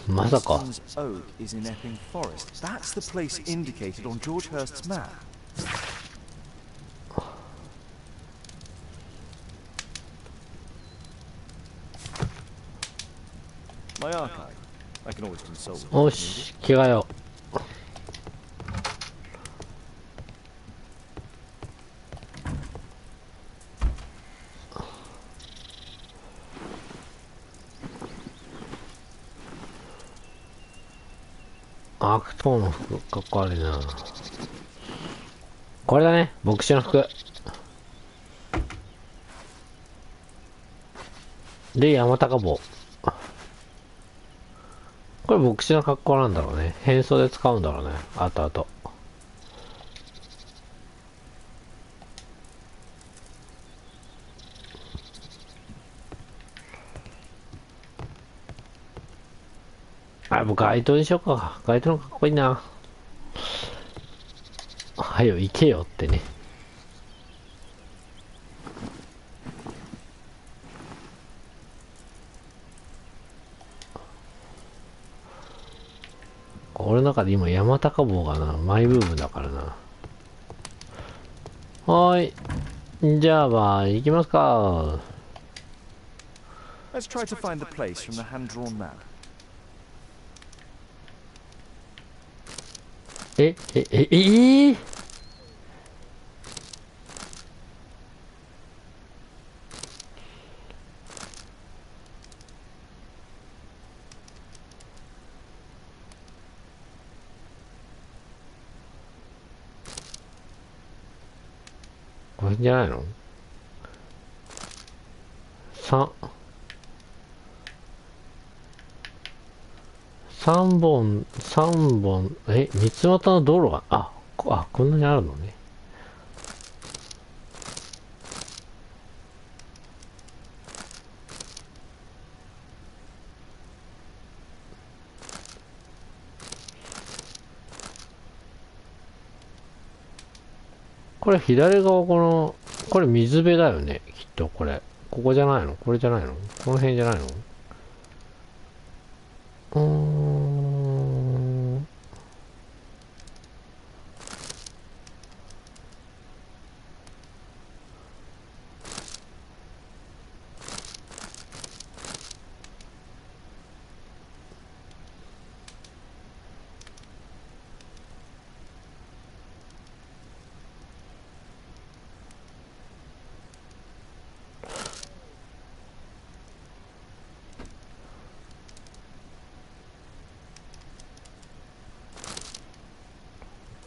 Speaker 1: まさか。
Speaker 2: Oak is in Epping Forest. That's the place indicated on George Hurst's map. My archive. I can always consult.
Speaker 1: おし、着替えよう。悪党の服かっこ悪いな。これだね、牧師の服で山高帽。これ牧師の格好なんだろうね。変装で使うんだろうね、後々。あ、もう街灯にしようか。街灯のかっこいいな。はよ、行けよってね。俺の中で今山高帽がな、マイブームだからな。はーい。じゃあまあ、行きますか。
Speaker 2: Let's try to find the place from the hand-drawn map.
Speaker 1: これじゃないの？3本、三俣の道路が、こんなにあるのね。これ左側これ水辺だよね、きっとこれ。ここじゃないの？これじゃないの？この辺じゃないの？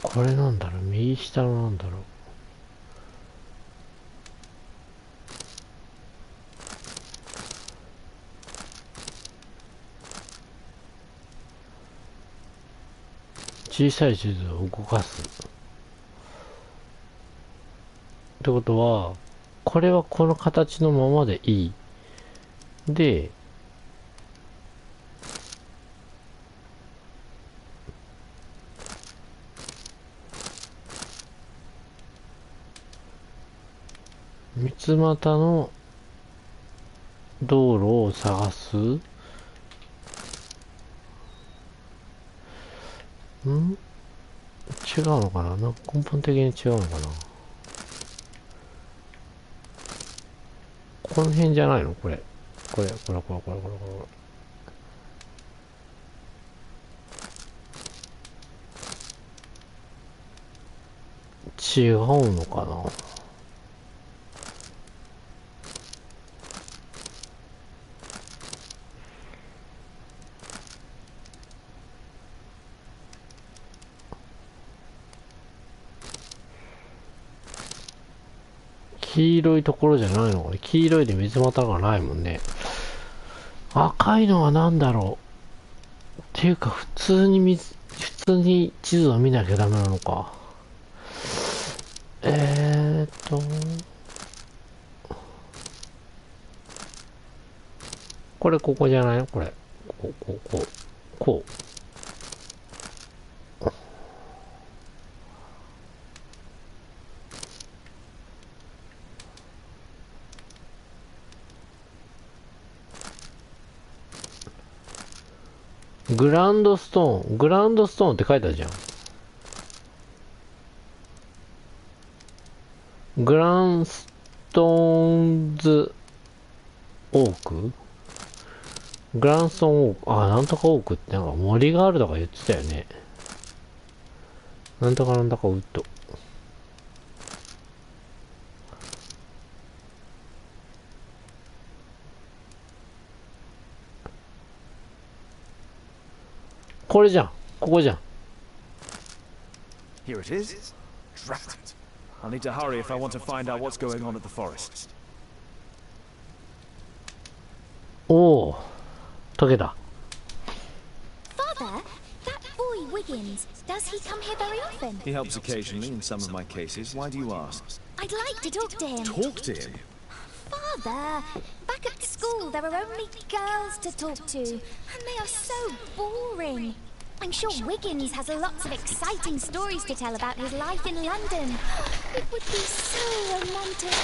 Speaker 1: これなんだろう、右下のなんだろう。小さい地図を動かす。ってことは、これはこの形のままでいい。で、三俣の道路を探す。違うのかな、なんか根本的に違うのかな。この辺じゃないの？これ。これ。違うのかな。黄色いところじゃないのかね。黄色いで水股がないもんね。赤いのは何だろていうか普通に地図を見なきゃダメなのか。これここじゃないの？これこうグランドストーンって書いてあるじゃん。グランストーンズオーク？グランストーンオーク、なんとかオークってなんか森があるとか言ってたよね。なんとかウッド。これじゃん。ここじゃん。
Speaker 11: Here it is. Drat it. I'll need to hurry if I want to find out what's going on at the forest.
Speaker 1: おお、解けた。
Speaker 6: Father, that boy Wiggins, does he come here very often?
Speaker 2: He helps occasionally in some of my cases. Why do you ask?
Speaker 6: I'd like to talk to him.
Speaker 2: Talk to him?
Speaker 6: Father, back at school there are only girls to talk to, and they are so boring. I'm sure Wiggins has lots of exciting stories to tell about his life in London. It would be so romantic.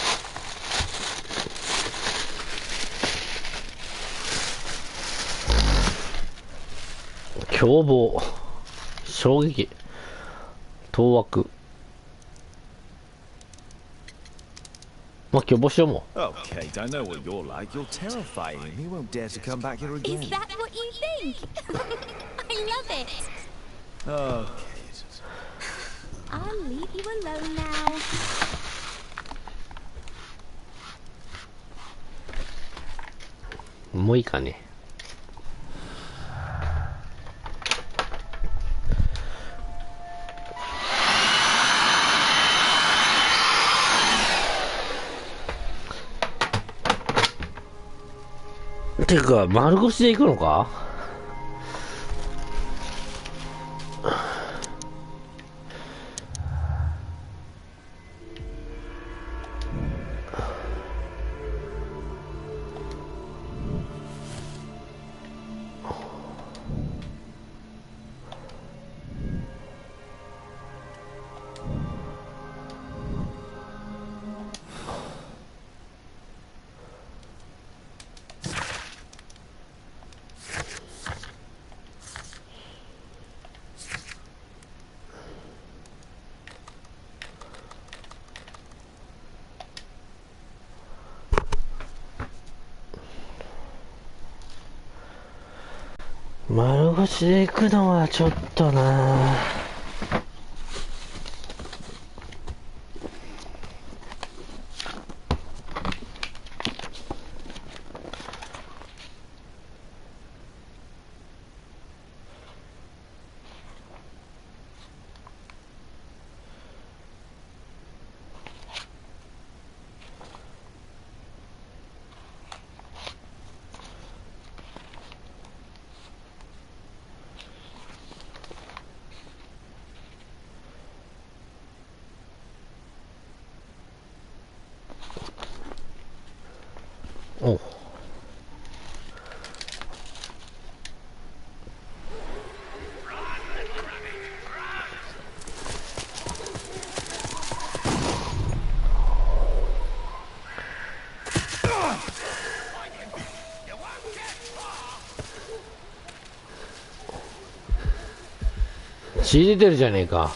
Speaker 1: 凶暴、衝撃、当惑。まあ、凶暴しようも。
Speaker 2: Oh, Kate, I know what you're like. You're terrifying. He won't dare to come back here again.
Speaker 6: Is that what you think? I love it.
Speaker 2: Oh, Kate.
Speaker 6: I'll leave you alone now.
Speaker 1: もういいかね。ていうか丸腰で行くのか。丸腰で行くのはちょっとな。おう。血出てるじゃねえか。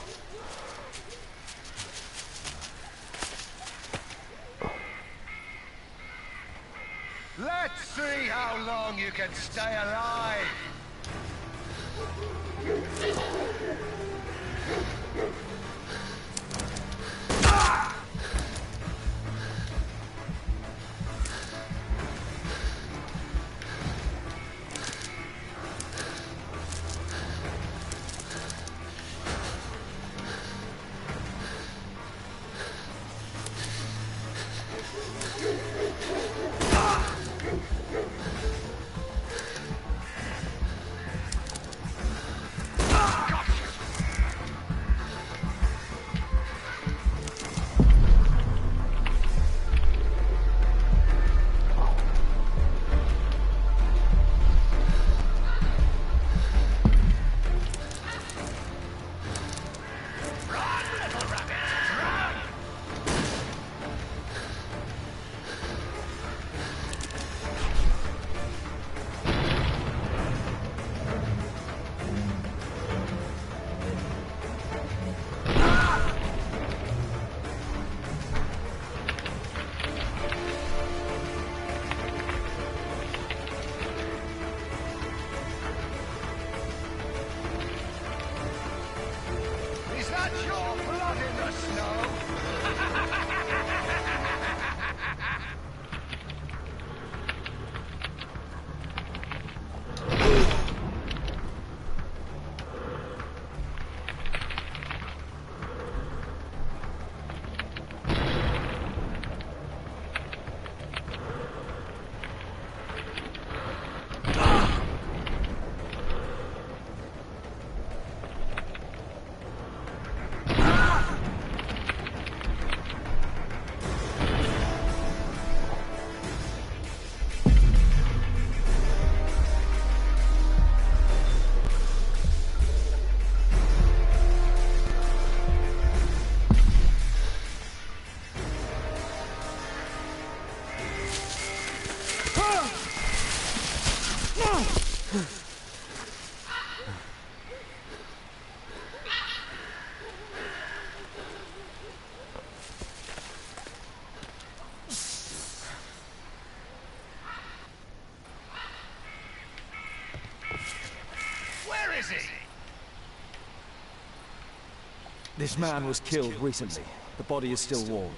Speaker 10: This man was killed recently. The body is still warm.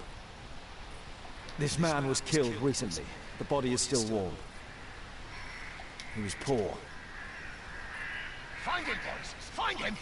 Speaker 10: This man was killed recently. The body is still warm. He was poor.
Speaker 11: Find him, boys! Find him!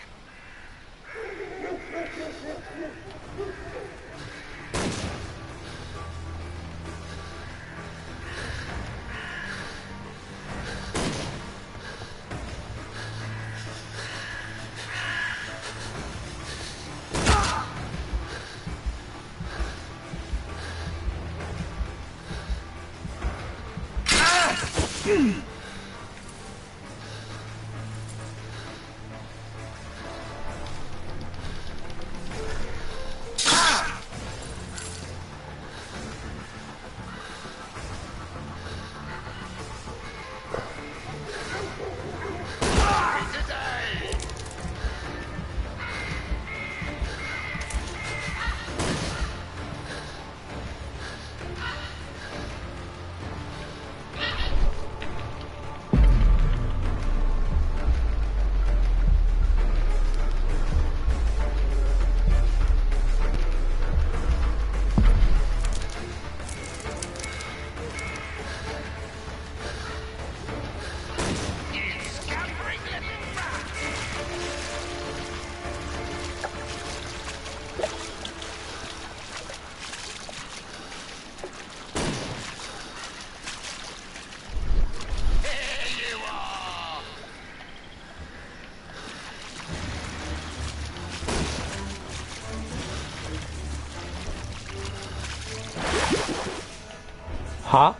Speaker 1: は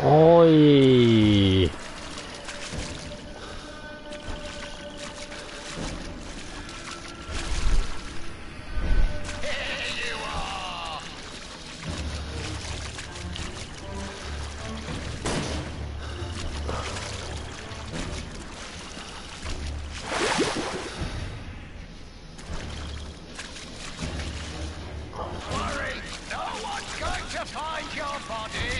Speaker 1: おーい。
Speaker 11: Worry, no one's going to find your body.